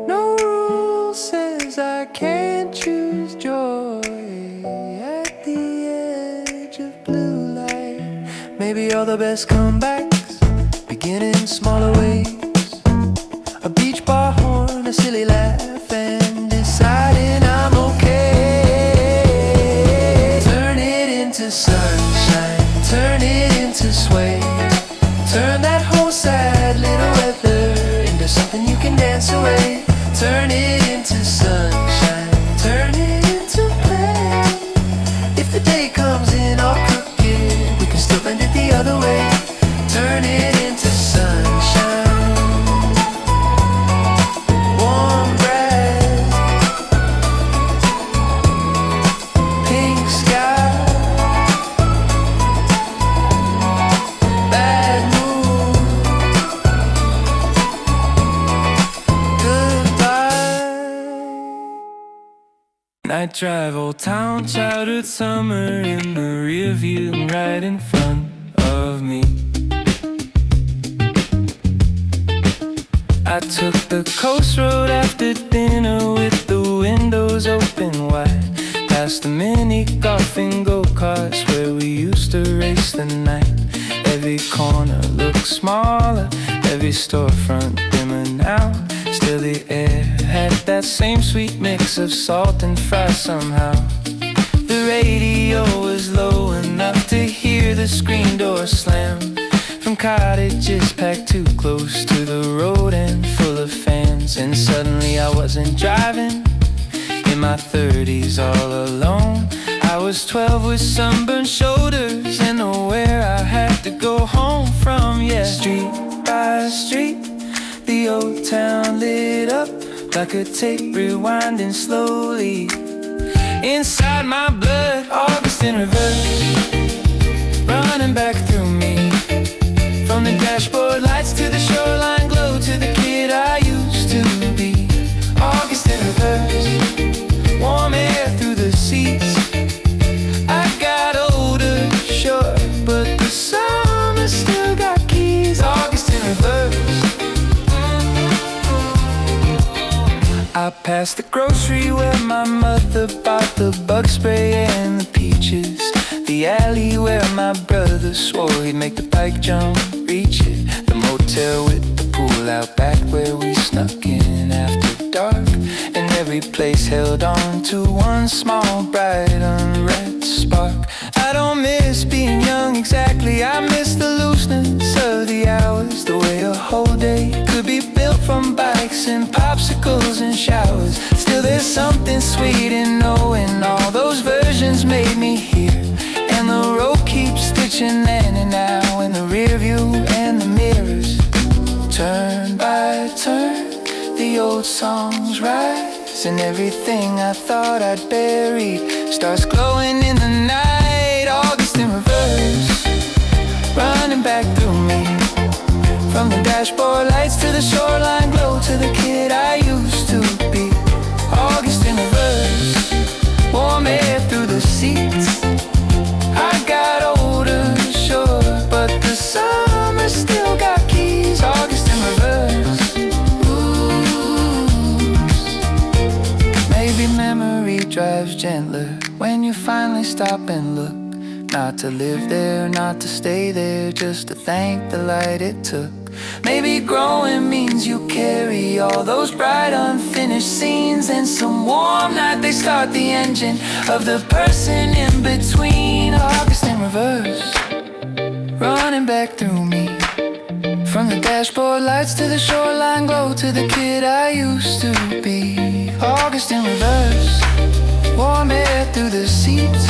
No rule says I can't choose joy at the edge of blue light. Maybe all the best comebacks begin in smaller ways. A beach bar horn, a silly laugh, and deciding I'm okay. Turn it into sunshine, turn it into sway. Turn that whole sad little weather into something you can dance away. Turn it into sunshine, turn it into play. If the day comes in all crooked, we can still bend it the other way. Turn it into sunshine. Warm grass Night drive, old town, childhood summer in the rear view and right in front of me. I took the coast road after dinner with the windows open wide, past the mini golf and go-karts where we used to race the night. Every corner looked smaller, every storefront dimmer now. Still the air had that same sweet mix of salt and fry somehow. The radio was low enough to hear the screen door slam, from cottages packed too close to the road and full of fans. And suddenly I wasn't driving, in my 30s all alone. I was 12 with sunburned shoulders and nowhere I had to go home from, yeah. Street by street, the old town lit up like a tape rewinding slowly. Inside my blood, August in reverse, running back through me. From the dashboard lights to the shoreline glow, to the kid I used to be. August in reverse, warm air through the seats. I got older, sure, but the summer still got keys. August in reverse. I passed the grocery where my mother bought the bug spray and the peaches, the alley where my brother swore he'd make the bike jump reach it, the motel with the pool out back where we snuck in after dark. And every place held on to one small bright unread spark. I don't miss being young exactly, I miss the looseness of the hours, the way a whole day could be built from bikes and popsicles and showers. Still there's something sweet in knowing all those versions made me here. And the road keeps stitching in and out in the rear view and the mirrors. Turn by turn, the old songs rise, and everything I thought I'd buried starts glowing in the night. August in reverse, running back through me. From the dashboard lights to the shoreline glow, to the kid I used to be. August in reverse, warm air through the seats. I got older, sure, but the summer still got keys. August in reverse. Ooh. Maybe memory drives gentler when you finally stop and look. Not to live there, not to stay there, just to thank the light it took. Maybe growing means you carry all those bright unfinished scenes, and some warm night they start the engine of the person in between. August in reverse, running back through me. From the dashboard lights to the shoreline glow, to the kid I used to be. August in reverse, warm air through the seats.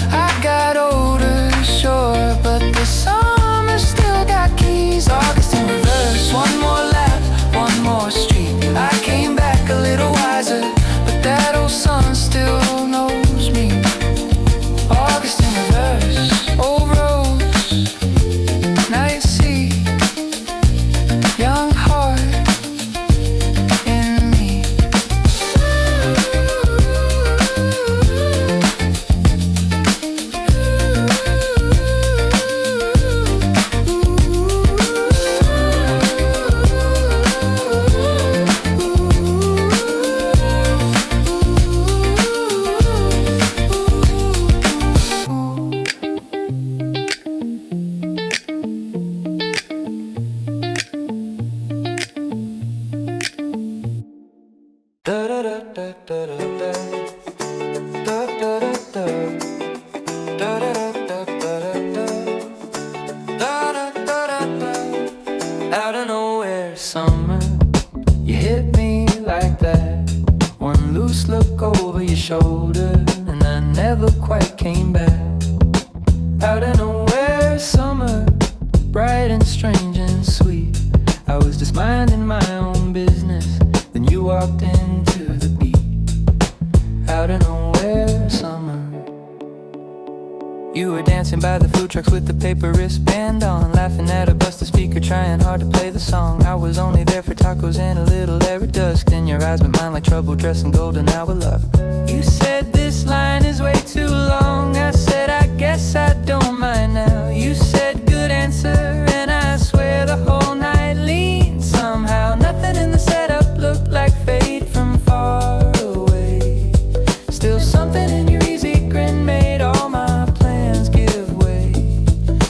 I got older, sure, but the summer still got keys. August in reverse, one more lap, one more street. I came back a little wiser, but that old sun still knows me. August in reverse, old roads, night sea, young heart in me. Out of nowhere, summer, you hit me like that. One loose look over your shoulder, and I never quite came back. Out of nowhere, summer, bright and strange and sweet. I was just minding my own business, then you walked into the beat. Out of nowhere, summer, You were dancing by the food trucks with the paper wristband on, laughing at a busted speaker, trying hard to play the song. I was only there for tacos and a little air of dusk. In your eyes, but mine like trouble dressed in gold and our love. You said this line is way too long. I said I guess I don't mind now. You said good answer, and I swear the whole night leaned somehow. Nothing in the setup looked like fate from far away. Still something in your easy grin made all my plans give way.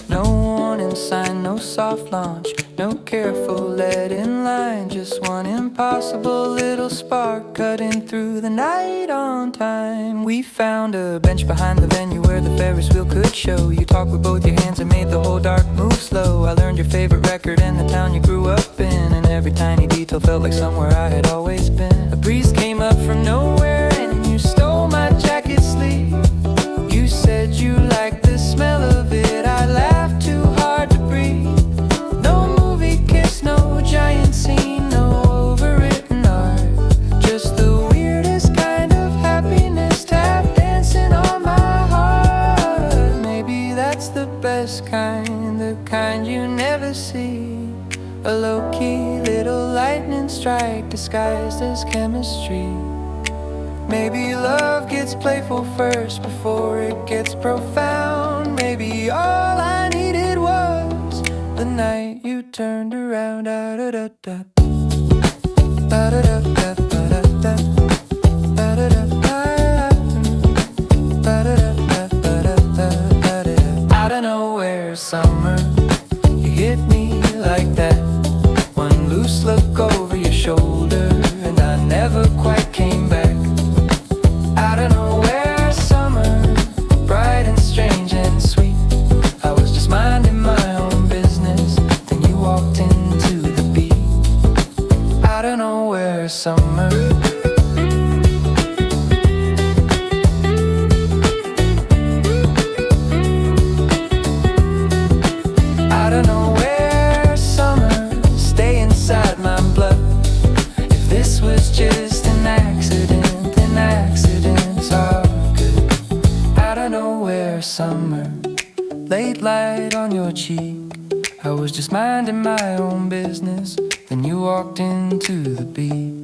No warning sign, no soft launch, no careful let in line. Just one impossible little spark cutting through the night on time. We found a bench behind the venue where the Ferris wheel could show. You talked with both your hands and made the whole dark move slow. I learned your favorite record and the town you grew up in, and every tiny detail felt like somewhere I had always been. A breeze came up from nowhere and you stole my jacket sleeve. You said you liked the smell of it. I laughed too hard to breathe. No movie kiss, no giant scene, no overwritten art. Just the weirdest kind of happiness tap dancing on my heart. Maybe that's the best kind, the kind you never see. A low-key little lightning strike disguised as chemistry. Maybe love gets playful first before it gets profound. Maybe all I needed was the night you turned around. Da da da da da da da da da da da da da. Out of nowhere, summer, you hit me like that. One loose look over your shoulder, and I never quite came back. Out of nowhere, summer, bright and strange and sweet. I was just minding my own business, then you walked into the beat. Out of nowhere, summer. Out of nowhere, summer, stay inside my blood. If this was just an accident, then accidents are good. Out of nowhere, summer, late light on your cheek. I was just minding my own business, then you walked into the beat.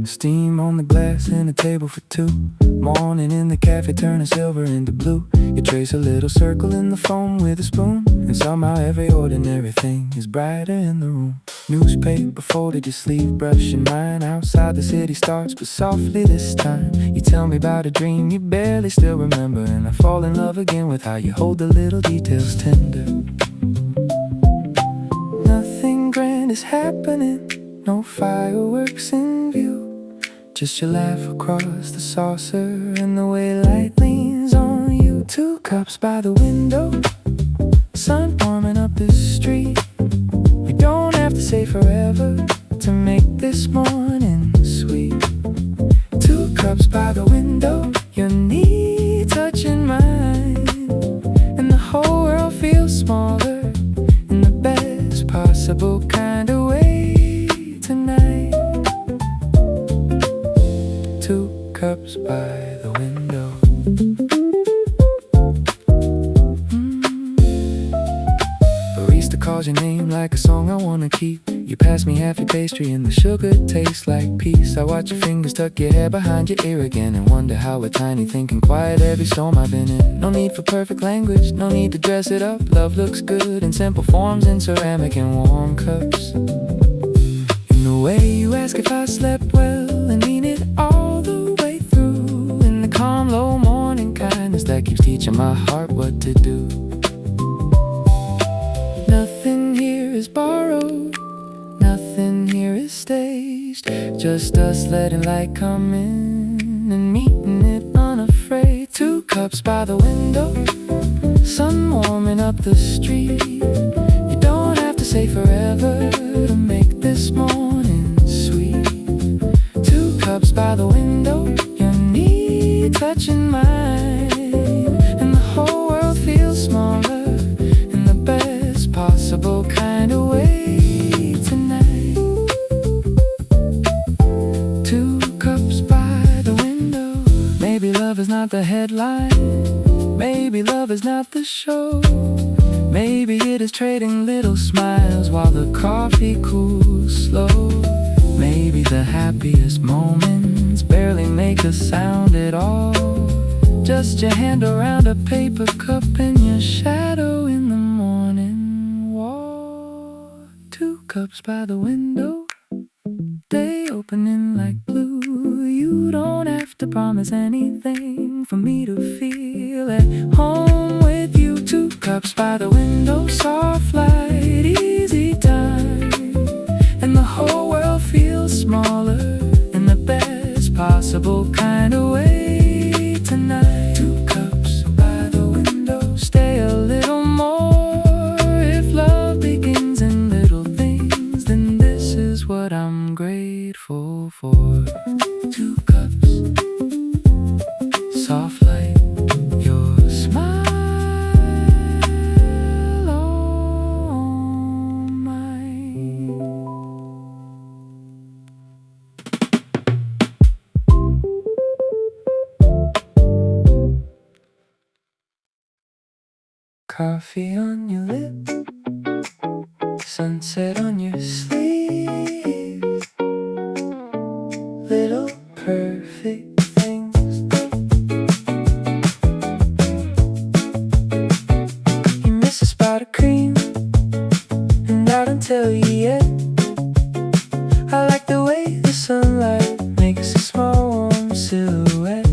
Steam on the glass and a table for two. Morning in the cafe turning silver into blue. You trace a little circle in the foam with a spoon, and somehow every ordinary thing is brighter in the room. Newspaper folded, your sleeve brushing mine. Outside the city starts, but softly this time. You tell me about a dream you barely still remember, and I fall in love again with how you hold the little details tender. Nothing grand is happening, no fireworks in view. Just your laugh across the saucer and the way light leans on you. 2 cups by the window, sun warming up the street. You don't have to say forever to make this morning sweet. 2 cups by the window, your knee touching mine, and the whole world feels smaller in the best possible kind of way tonight. 2 cups by the window. Barista calls your name like a song I wanna keep. You pass me half your pastry and the sugar tastes like peace. I watch your fingers tuck your hair behind your ear again, and wonder how a tiny thing can quiet every storm I've been in. No need for perfect language, no need to dress it up. Love looks good in simple forms, in ceramic and warm cups. In the way you ask if I slept well and mean it all the way through. In the calm, low morning kindness that keeps teaching my heart what to do. Nothing here is borrowed, nothing here is staged. Just us letting light come in and meeting it unafraid. 2 cups by the window, sun warming up the street. You don't have to say forever to make this morning sweet. 2 cups by the window, your knee touching mine, and the whole world feels small not the headline. Maybe love is not the show. Maybe it is trading little smiles while the coffee cools slow. Maybe the happiest moments barely make a sound at all. Just your hand around a paper cup and your shadow in the morning wall. 2 cups by the window, day opening like blue. You don't have to promise anything for me to feel at home with you. 2 cups by the window, soft light, easy time, and the whole world feels smaller in the best possible kind of way tonight. 2 cups by the window, stay a little more. If love begins in little things, then this is what I'm grateful for. 2 cups, soft light, your smile on mine. Coffee on your lip, sunset on your sleeve, little perfect things. You miss a spot of cream, and I don't tell you yet. I like the way the sunlight makes a small warm silhouette.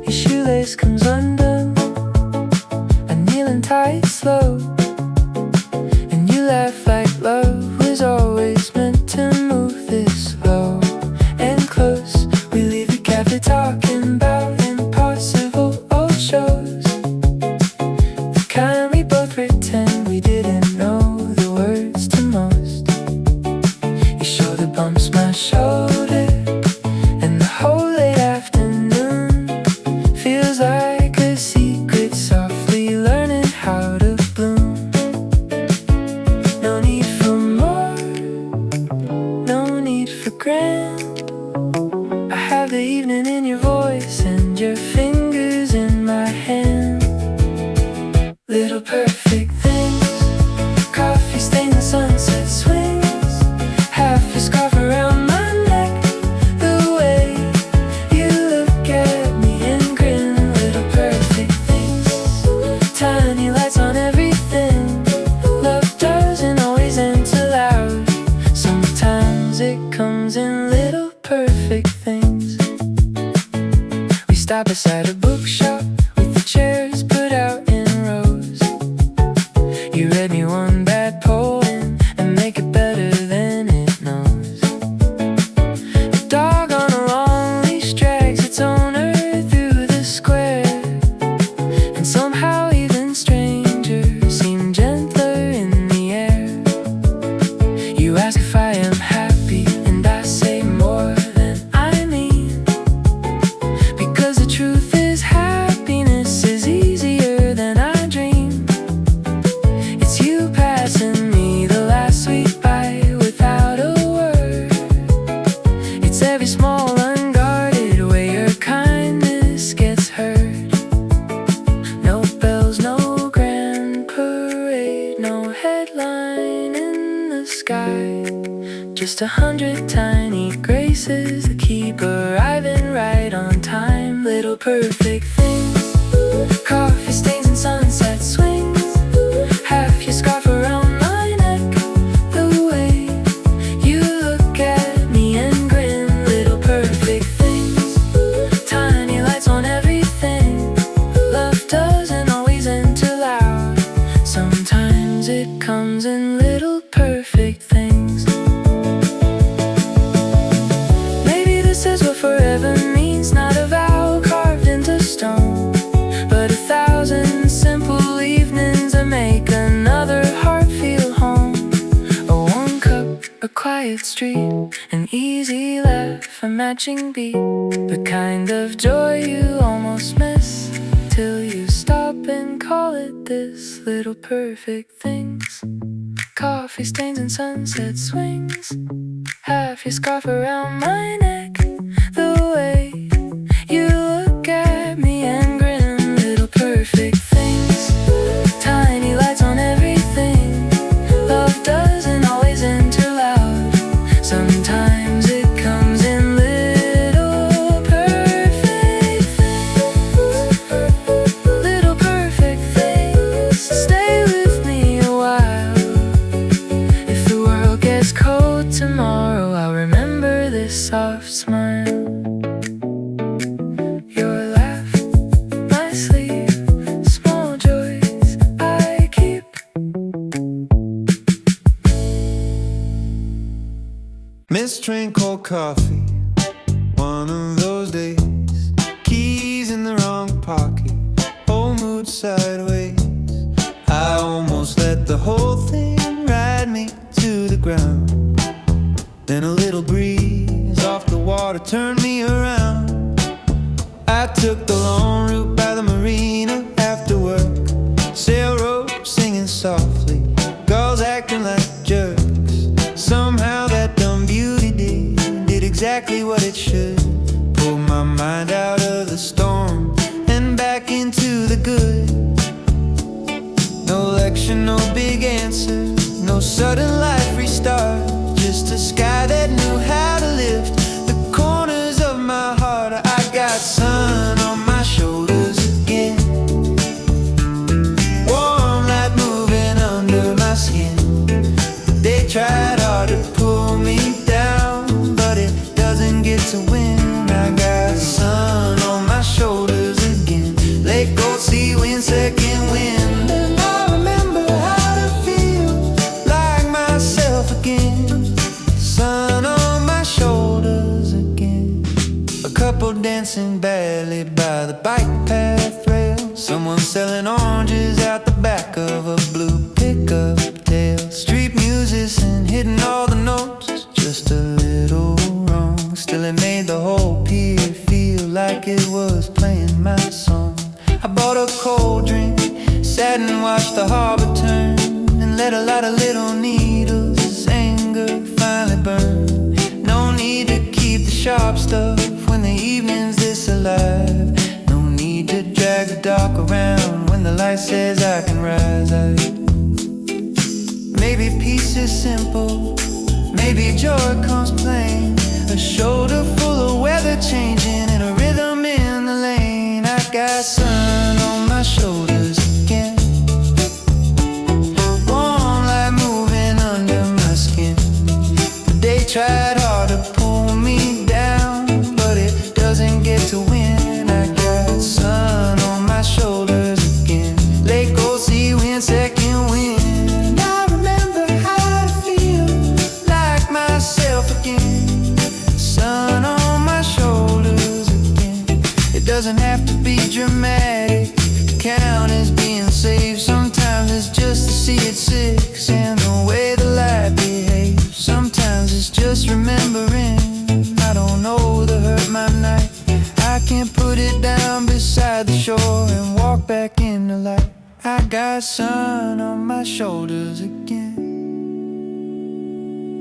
Your shoelace comes undone, kneeling tight, slow, and you laugh like love was always meant to move this slow and close. We leave the cafe talking about impossible old shows, the kind we both pretend we didn't know the words to most. Your shoulder bumps my shoulder, and the whole late afternoon feels like a secret softly learning how to bloom. No need for more, no need for grand. I have the evening in your voice and your fingers in my hand. Little perfect things, coffee stains and sunset swings, half your scarf around my neck, the way you look at me and grin. Little perfect things, tiny lights on everything. Love doesn't always end too loud. Sometimes it comes in little perfect things. We stop beside a bookshop with the chairs put out in rows. You read me one bad poem and make it better than it knows. A dog on a long leash drags its owner through the square, and somehow even strangers seem gentler in the air. You ask if I am happy, and I say more than I mean, because the truth is happiness is easier than I dream. It's you passing me the last sweet bite without a word. It's every small unguarded way your kindness gets heard. No bells, no grand parade, no headline in the sky, just 100 tiny graces that keep arriving right on time. Little perfect things, coffee stains and sunset swings, half your scarf around my neck, the way you look at me and grin. Little perfect things, tiny lights on everything. Love doesn't always end too loud. Sometimes it comes in little perfect things. Maybe this is what forever means, not a vow carved into stone, but 1,000 simple evenings that make another heart feel home. A warm cup, a quiet street, an easy laugh, a matching beat, the kind of joy you almost miss till you stop and call it this. Little perfect things, coffee stains and sunset swings, half your scarf around my neck, the way you look soft smile. Your laugh, my sleep, small joys I keep. Missed train, cold coffee, one of those days. Keys in the wrong pocket, whole mood sideways. I almost let the whole thing ride me to the ground. Then a little breeze off the water turned me around. I took the long route by the marina after work. Sail rope singing softly, gulls acting like jerks. Somehow that dumb beauty did exactly what it should. Pulled my mind out of the storm and back into the good. No lecture, no big answer, no sudden life restart. Just a sky that knew how to lift the corners of my heart. I got sun on my shoulders again, warm light moving under my skin. They tried hard to pull me down, but it doesn't get to win. I got sun on my shoulders again, lake, gold, sea, wind, second wind. And I remember how to feel like myself again. Sun on my shoulders again. A couple dancing badly by the bike path rail. Someone selling oranges out the back of a blue pickup tail. Street musician hitting all the notes just a little wrong. Still it made the whole pier feel like it was playing my song. I bought a cold drink, sat and watched the harbor turn, and let a lot of little needles as anger finally burn. No need to keep the sharp stuff when the evening's this alive. No need to drag the dark around when the light says I can rise. Maybe peace is simple, maybe joy comes plain. A shoulder full of weather changing and a rhythm in the lane. I got sun on my shoulders again, warm light moving under my skin. They tried hard to pull me down, but it doesn't get to win. I got sun on my shoulders again, lake, gold, sea, wind, second wind. And I remember how to feel like myself again. Sun on my shoulders again. It doesn't have to be dramatic to count as being saved. Sometimes it's just to see it six and the way the light behaves. Sometimes it's just remembering I don't know the hurt my night. I can't put it down beside the shore and walk back in the light. I got sun on my shoulders again,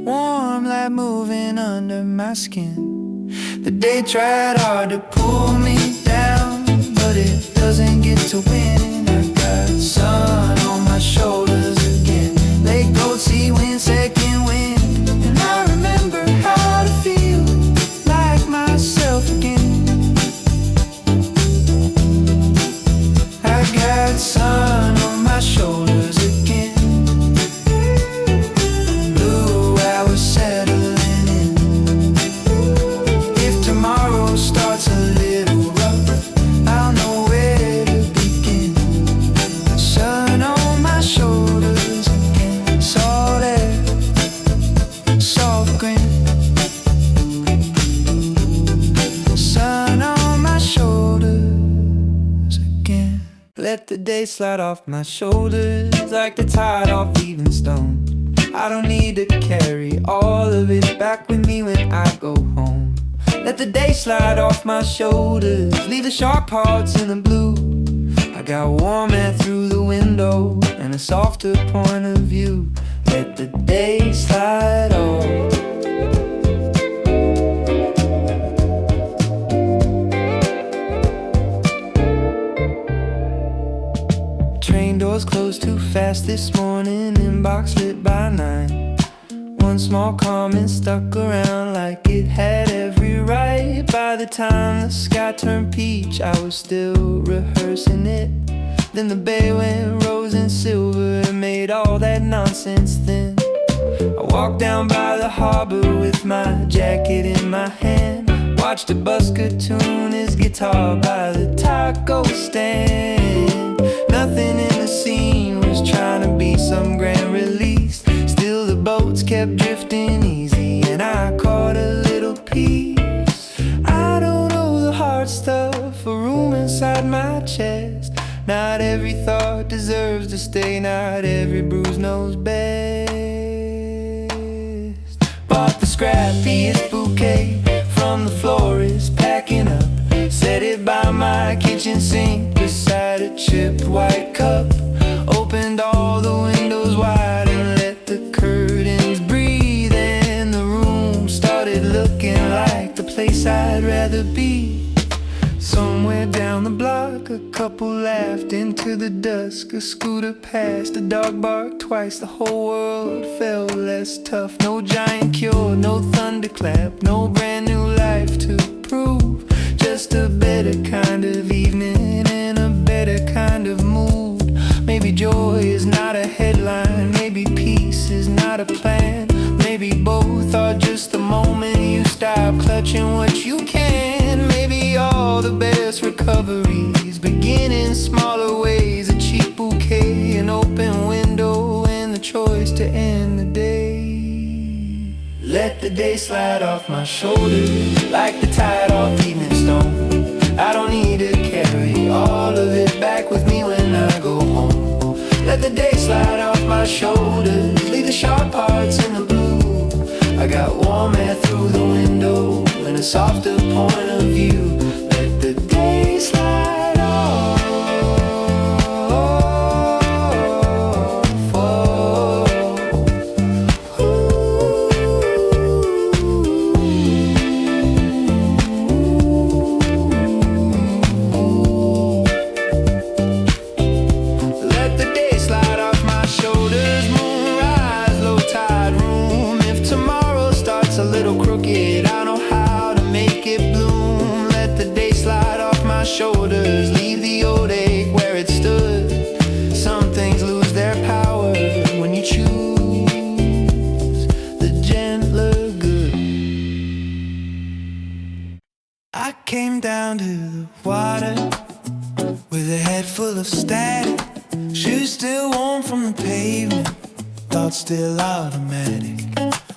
warm light moving under my skin. The day tried hard to pull me down, but it doesn't get to win. I got sun on my shoulders again, lake, gold, sea, wind, second wind. And I remember how to feel like myself again. I got sun on my shoulders again. Blue hours settling in. If tomorrow starts a little rough, I'll know where to begin. Sun on my shoulders again, salt air, soft grin. Sun on my shoulders again. Let the day slide off my shoulders like the tide off even stone. I don't need to carry all of it back with me when I go home. Let the day slide off my shoulders, leave the sharp parts in the blue. I got warm air through the window and a softer point of view. Let the day slide off. Train doors closed too fast this morning, inbox lit by 9. One small comment stuck around like it had every right. By the time the sky turned peach, I was still rehearsing it. Then the bay went rose and silver and made all that nonsense thin. I walked down by the harbor with my jacket in my hand, watched a busker tune his guitar by the taco stand. Nothing in the scene was trying to be some grand release. Still the boats kept drifting easy and I caught a little piece. I don't know the hard stuff, a room inside my chest. Not every thought deserves to stay, not every bruise knows best. Bought the scrappiest bouquet from the florist, packing up. Set it by my kitchen sink beside a chipped white cup. Opened all the windows wide and let the curtains breathe. And the room started looking like the place I'd rather be. Somewhere down the block, a couple laughed into the dusk. A scooter passed, a dog barked twice. The whole world felt less tough. No giant cure, no thunderclap, no brand new life to prove. Just a better kind of evening and a better kind of mood. Maybe joy is not a headline, maybe peace is not a plan. Maybe both are just the moment you stop clutching what you can. Maybe all the best recoveries begin in smaller ways. A cheap bouquet, an open window, and the choice to end the day. Let the day slide off my shoulders like the tide off evening stone. I don't need to carry all of it back with me when I go home. Let the day slide off my shoulders, leave the sharp parts in the blue. I got warm air through the window and a softer point of view. Let the day slide off. Let the day slide off my shoulders. Moonrise, low tide room. If tomorrow starts a little crooked, I know how to make it bloom. Let the day slide off my shoulders, leave the old ache where it stood. Some things lose their power when you choose the gentler good. I came down to the water with a head full of static, shoes still warm from the pavement, thoughts still automatic.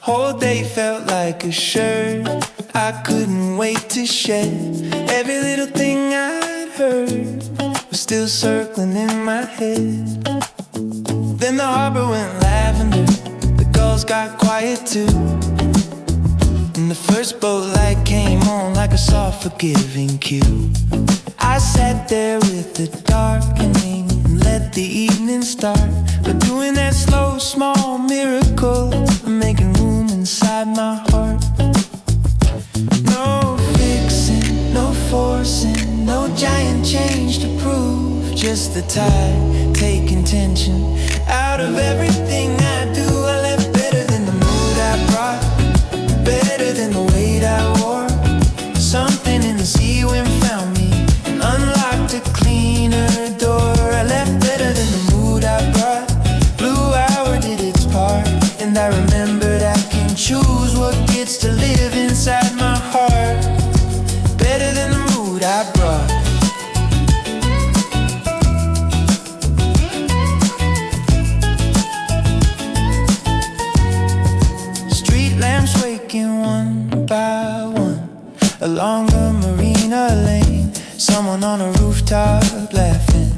Whole day felt like a shirt I couldn't wait to shed. Every little thing I'd heard was still circling in my head. Then the harbor went lavender, the gulls got quiet too, and the first boat light came on like a soft forgiving cue. I sat there with the darkening and let the evening start. But doing that slow, small miracle of making room inside my heart. No fixing, no forcing, no giant change to prove. Just the tide taking tension out of everything I do. I left better than the mood I brought, better than the weight I wore. Something in the sea wind found me and unlocked a cleaner door. I left better than the mood I brought. Blue hour did its part, and I remembered I can choose what gets to live inside my heart. Better than the mood I brought. Street lamps waking one by one along the marina lane. Someone on a rooftop laughing,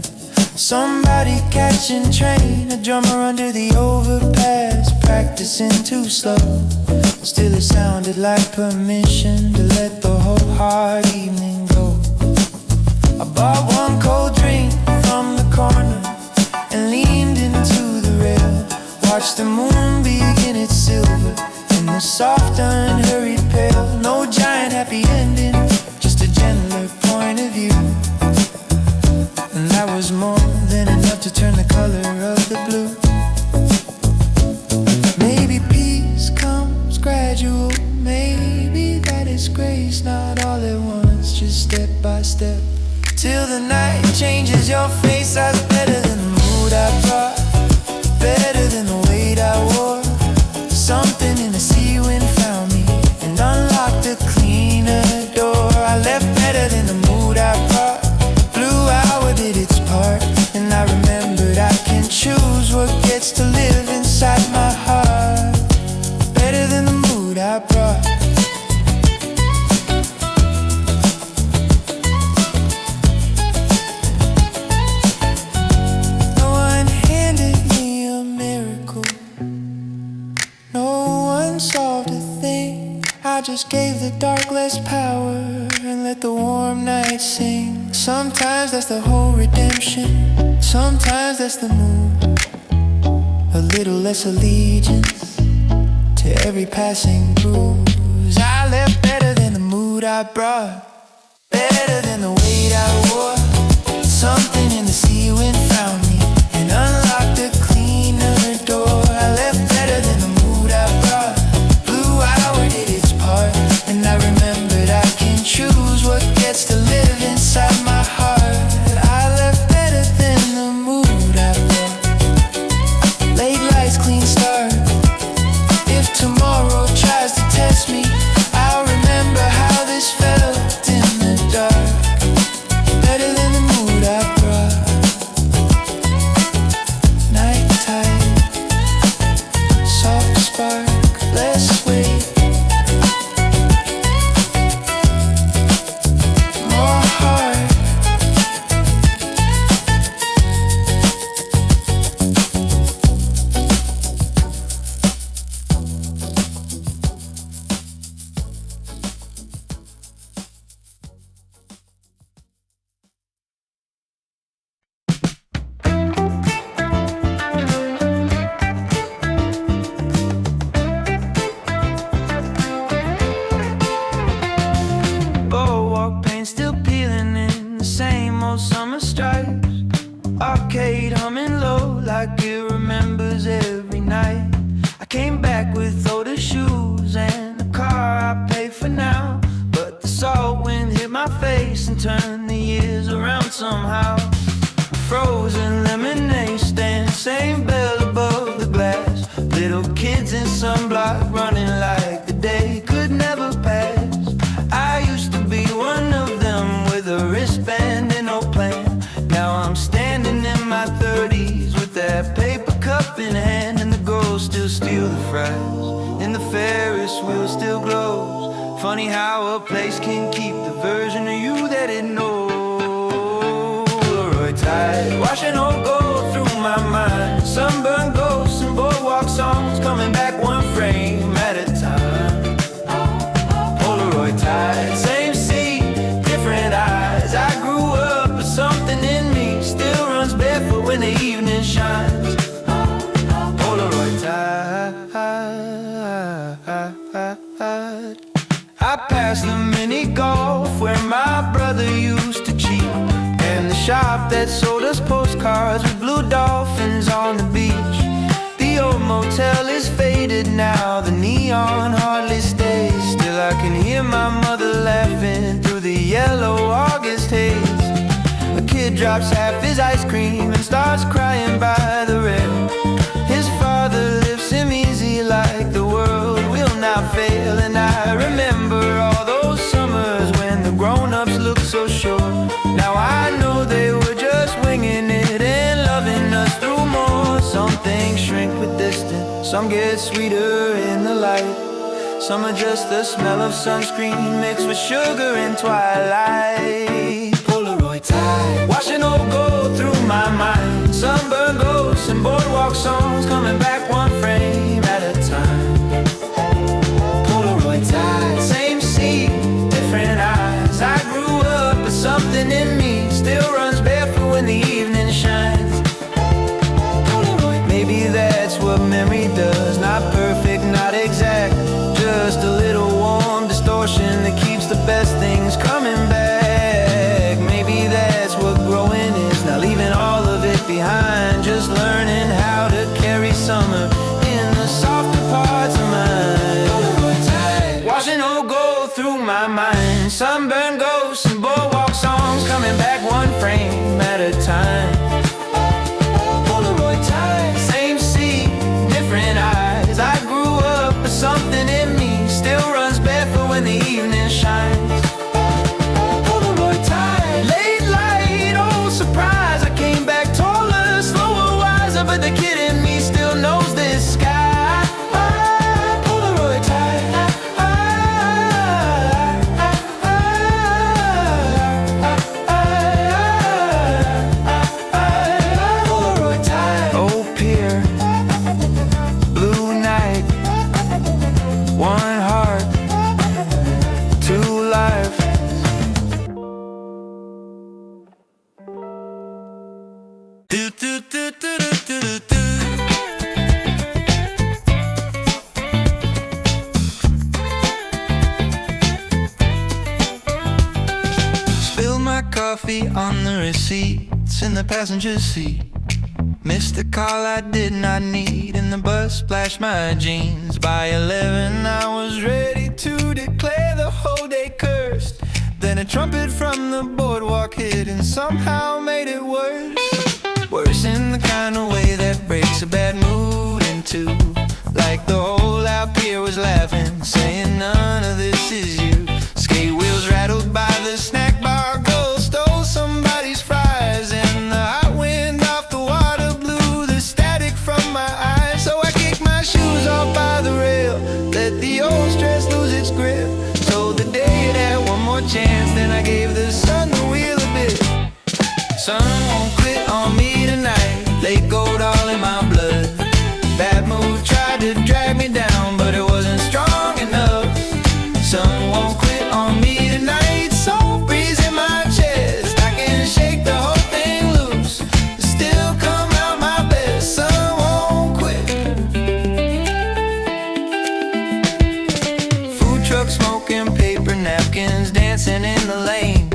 somebody catching train. A drummer under the overpass practicing too slow. Still it sounded like permission to let the whole hard evening go. I bought one cold drink from the corner and leaned into the rail. Watched the moon begin its silver in the soft unhurried pale. No giant happy ending, just a gentler point of view. And that was more than enough to turn the color of the blue. Maybe peace comes gradual, maybe that is grace, not all at once, just step by step. Till the night changes your face. I was better than the mood I brought, better than the weight I wore. just gave the dark less power and let the warm night sing. Sometimes that's the whole redemption, sometimes that's the mood. A little less allegiance to every passing bruise. I left better than the mood I brought, better than the weight I wore. Something in the sea wind found me and unlocked a cleaner door. I left better than the mood I brought. Blue hour did its part, and I remembered I can choose what gets to live inside my heart. I left better than the mood I brought. Late lights, clean start. If tomorrow tries to test me, I'll remember how this felt in the dark. Better than the mood I brought. Night tide, soft spark, less weight, more heart. Boardwalk paint still peeling in the same old summer stripes. Arcade humming low like it remembers every night. I came back with older shoes and the car I pay for now, but the salt wind hit my face and turned the years around somehow. Frozen lemonade stand, same bell above the glass. Little kids in sunblock running like the day could never pass. I used to be one of them with a wristband and no plan. Now I'm standing in my 30s with that paper cup in hand, and the girls still steal the fries, and the Ferris wheel still glows. Funny how a place can keep the version of you that it knows. Polaroid tide, washing old gold through my mind. Sunburned ghosts and boardwalk songs coming back one frame at a time. Polaroid tide, same seat, different eyes. I grew up, but something in me still runs barefoot when the evening shines. Polaroid tide. I passed the mini golf where my brother used to cheat, and the shop that sold us postcards with blue dolphins on the beach. The old motel is faded now, the neon hardly stays. Still I can hear my mother laughing through the yellow August haze. A kid drops half his ice cream and starts crying by the rail. His father lifts him easy like the world will not fail. And I remember all those summers when the grown-ups looked so sure. Now I know they were just winging it and loving us through more. Some things shrink with distance, some get sweeter in the light. Some are just the smell of sunscreen mixed with sugar and twilight. Polaroid tide, washing old gold through my mind. Sunburned ghosts and boardwalk songs coming back one frame at a time. Polaroid tide, same seat, different eyes. I grew up, but something in me still runs barefoot when the evening shines. Polaroid, maybe that's what memory does. Not perfect, not exact, just a little warm distortion that keeps the best things coming back. Maybe that's what growing is, not leaving all of it behind, just learning how to carry summer in the softer parts of mine. Washing old gold through my mind. Sunburned ghosts and boardwalk songs coming back one frame at a time. Polaroid tide, same seat, different eyes. I grew up, but something in me still runs barefoot when the evening shines. Polaroid tide, late light, oh surprise. I came back taller, slower, wiser, but the kid in me still knows this sky. Polaroid tide. do do do do do do. Spilled my coffee on the receipts in the passenger seat. Missed a call I did not need, and the bus splashed my jeans. By 11 I was ready to declare the whole day cursed. Then a trumpet from the boardwalk hit and somehow made it worse. Worse in the kind of way that breaks a bad mood in two. Like the whole out pier was laughing, saying none of this is you. Skate wheels rattled by the snack bar, girl stole somebody's fries, and the hot wind off the water blew the static from my eyes. So I kicked my shoes off by the rail, let the old stress lose its grip. Told the day it had one more chance, then I gave the sun the wheel a bit. Sun won't quit on me tonight, late gold all in my blood. Bad mood tried to drag me down, but it wasn't strong enough. Sun won't quit on me tonight, soul breeze in my chest. I can shake the whole thing loose, still come out my best. Sun won't quit. Food truck smoking, paper napkins, dancing in the lane.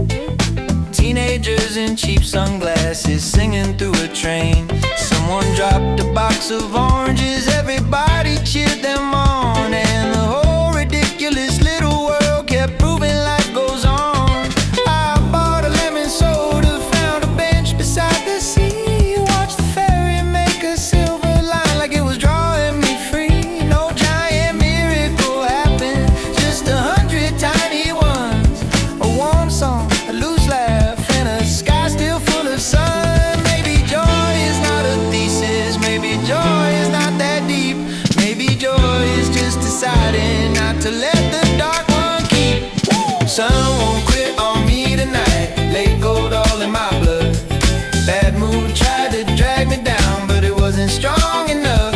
Teenagers in cheap sunglasses singing through a train. Someone dropped a box of oranges, everybody cheered them on, and the whole ridiculous little world kept proving life goes on. I bought a lemon soda, found a bench beside the sea, watched the ferry make a silver line like it was drawing me free. No giant miracle happened, just 100 tiny ones. A warm song, a loose laugh, and a sky still full of sun. Maybe joy is not a thesis, maybe joy is not that deep. Maybe joy is just deciding not to let the dark one keep. Sun won't quit on me tonight, late gold all in my blood. Bad mood tried to drag me down, but it wasn't strong enough.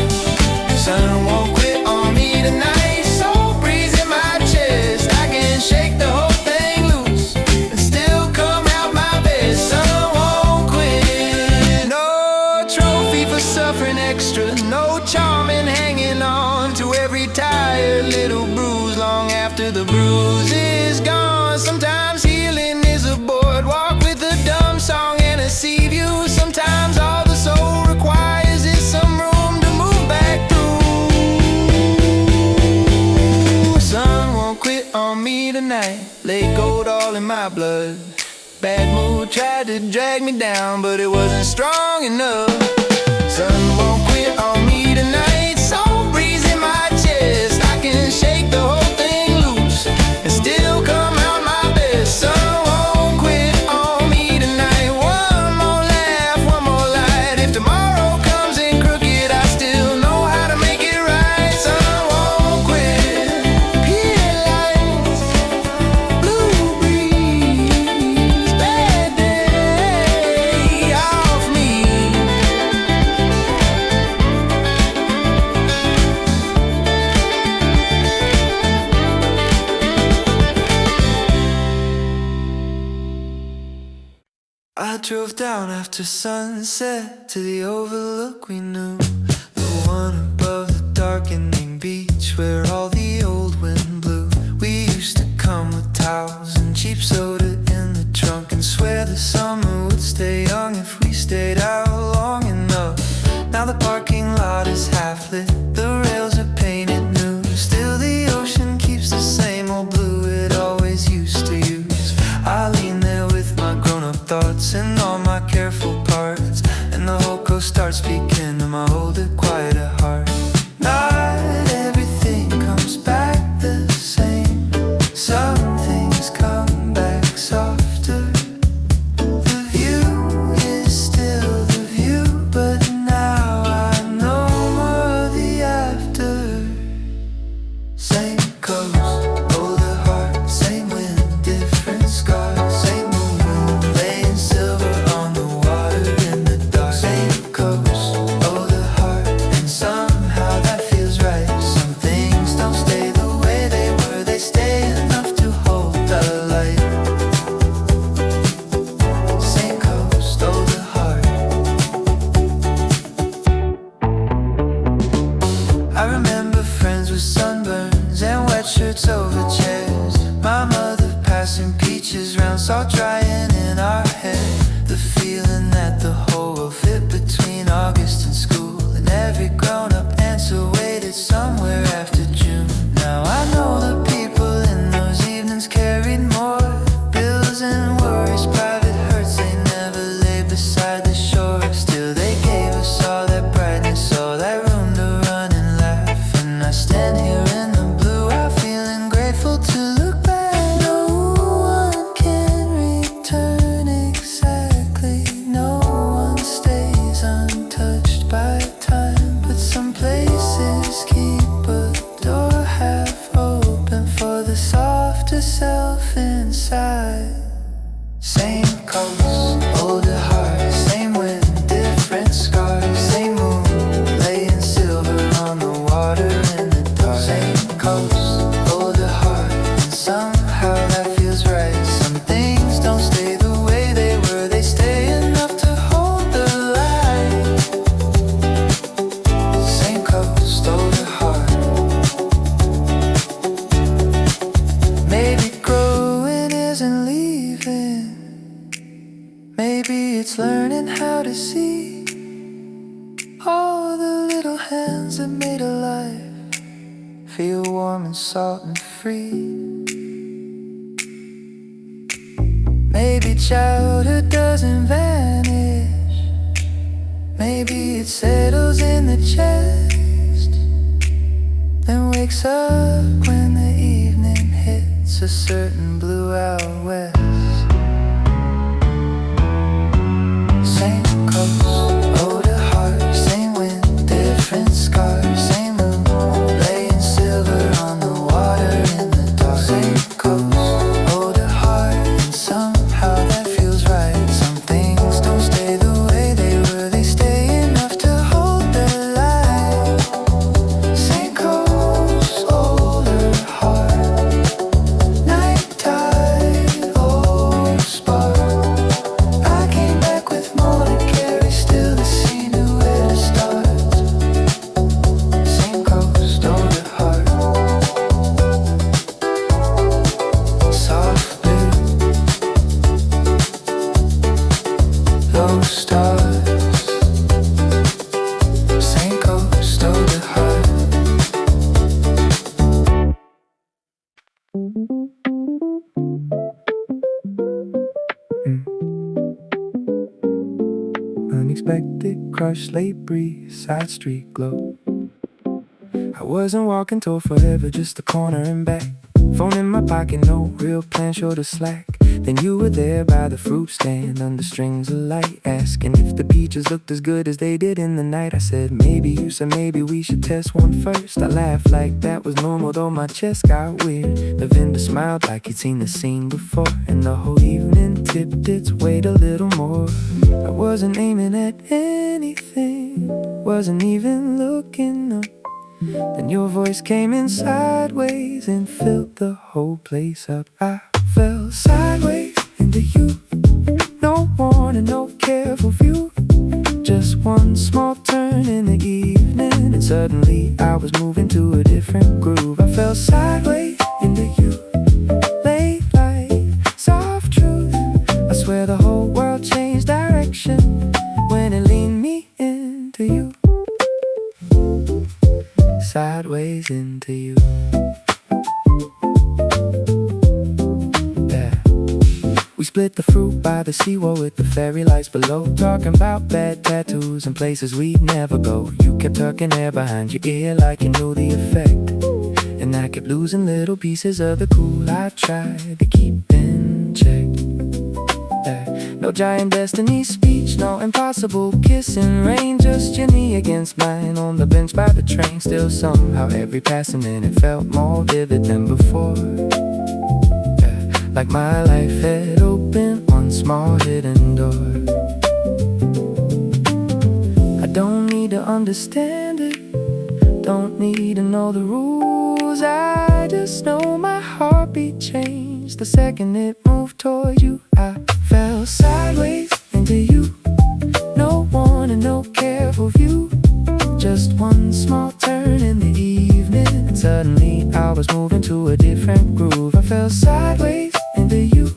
Sun won't quit on me tonight, soul breeze in my chest. I can shake the whole thing loose and still come out my best. Sun won't quit. No trophy for suffering extra, no charm in hanging on to every tired little bruise long after the bruise is gone. Sometimes healing is a boardwalk with a dumb song and a sea view. Sometimes all the soul requires is some room to move back through. Sun won't quit on me tonight, late gold all in my blood. Bad mood tried to drag me down, but it wasn't strong enough. Sun won't quit on me tonight, soul breeze in my chest. I can shake the whole thing loose and still come out my best. Sun won't quit on me tonight. One more laugh, one more light. If tomorrow comes in crooked, I still know how to make it right. Sun won't quit. Pier lights, blue breeze, bad day off me. I drove down after sunset to the overlook we knew, the one above the darkening beach where all the old wind blew. We used to come with towels and cheap soda in the trunk and swear the summer would stay young if we stayed out long enough. Now the parking lot is half lit, the rails are painted new, still the ocean keeps the same old blue it always used to use. I lean there with my grown-up thoughts and all my careful parts, and the whole coast starts speaking to my older, quieter heart. Not everything comes back the same, some things come back softer. The view is still the view, but now I know more of the beaches round salt drying in our head. The feeling that the whole world fit between August and school, and every grown-up answer waited somewhere after June. Now I know the people in those evenings carried more bills and worries, private hurts they never lay beside the shore. Still they gave us all that brightness, all that room to run and laugh. And I stand here in the blue, I'm feeling grateful to look back. No one can return exactly, no one stays untouched by time, but some places keep a door half open for the softer self inside. Same coast, older heart, same wind, different scars, same moon laying silver on the water in the dark. Same coast, older heart, and somehow that feels right. Some things don't stay the way they were, they stay enough to hold the light. Same coast, older heart. Maybe growing isn't leaving, maybe it's learning how to see all the little hands that made a life feel warm and salt and free. Maybe childhood doesn't vanish, maybe it settles in the chest, then wakes up when the evening hits a certain blue out west. Same coast, older heart, same wind, different scars, same moon laying silver on the water in the dark. Same coast, older heart, and somehow that feels right. Some things don't stay the way they were, they stay enough to hold the light. Same coast, older heart, night tide, old spark. I came back with more to carry, still the sea knew where to start. Same coast, older heart, soft blue, low stars. Same coast, older heart. Unexpected crush, late breeze, side street glow. I wasn't walking toward forever, just a corner and back. Phone in my pocket, no real plan, shoulder slack. Then you were there by the fruit stand, under strings of light, asking if the peaches looked as good as they did in the night. I said maybe, you said maybe we should test one first. I laughed like that was normal, though my chest got weird. The vendor smiled like he'd seen the scene before, and the whole evening tipped its weight a little more. I wasn't aiming at anything, wasn't even looking up. Then your voice came in sideways and filled the whole place up. I fell sideways into you, no warning, no careful view. Just one small turn in the evening, and suddenly I was moving to a different groove. I fell sideways into you, late light, soft truth. I swear the whole world changed direction when it leaned me into you. Sideways into you. Yeah. We split the fruit by the seawall with the fairy lights below, talking about bad tattoos and places we'd never go. You kept tucking hair behind your ear like you knew the effect, and I kept losing little pieces of the cool I tried to keep in check. No giant destiny speech, no impossible kiss in rain, just your knee against mine on the bench by the train. Still somehow every passing minute felt more vivid than before. Like my life had opened one small hidden door. I don't need to understand it, don't need to know the rules. I just know my heartbeat changed the second it moved toward you. I fell sideways into you, no warning, no careful view. Just one small turn in the evening, and suddenly I was moving to a different groove. I fell sideways into you,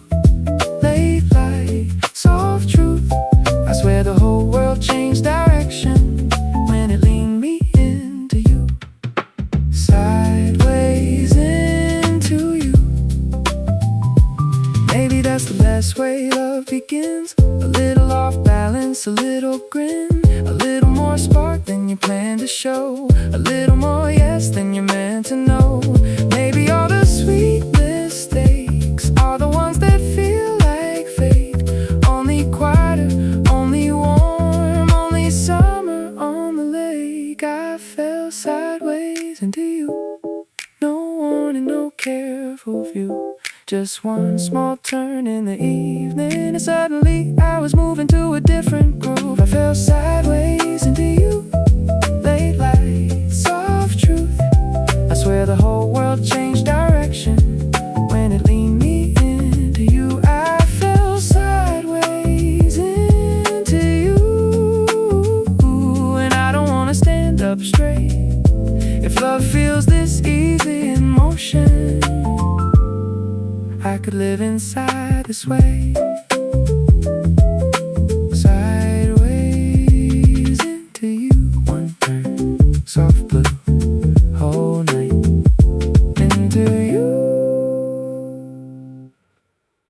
Maybe that's the best way love begins. A little off balance, a little grin, a little more spark than you planned to show, a little more yes than you're meant to know. Maybe all the sweet mistakes are the ones that feel like fate. Only quieter, only warm, only summer on the lake. I fell sideways into you. No warning, no careful view. Just one small turn in the evening, and suddenly I was moving to a different groove. I fell sideways into you. Late lights, soft truth. I swear the whole world changed direction when it leaned me into you. I fell sideways into you, and I don't wanna stand up straight. If love feels this easy in motion, I could live inside this way. Sideways into you. One turn, soft blue.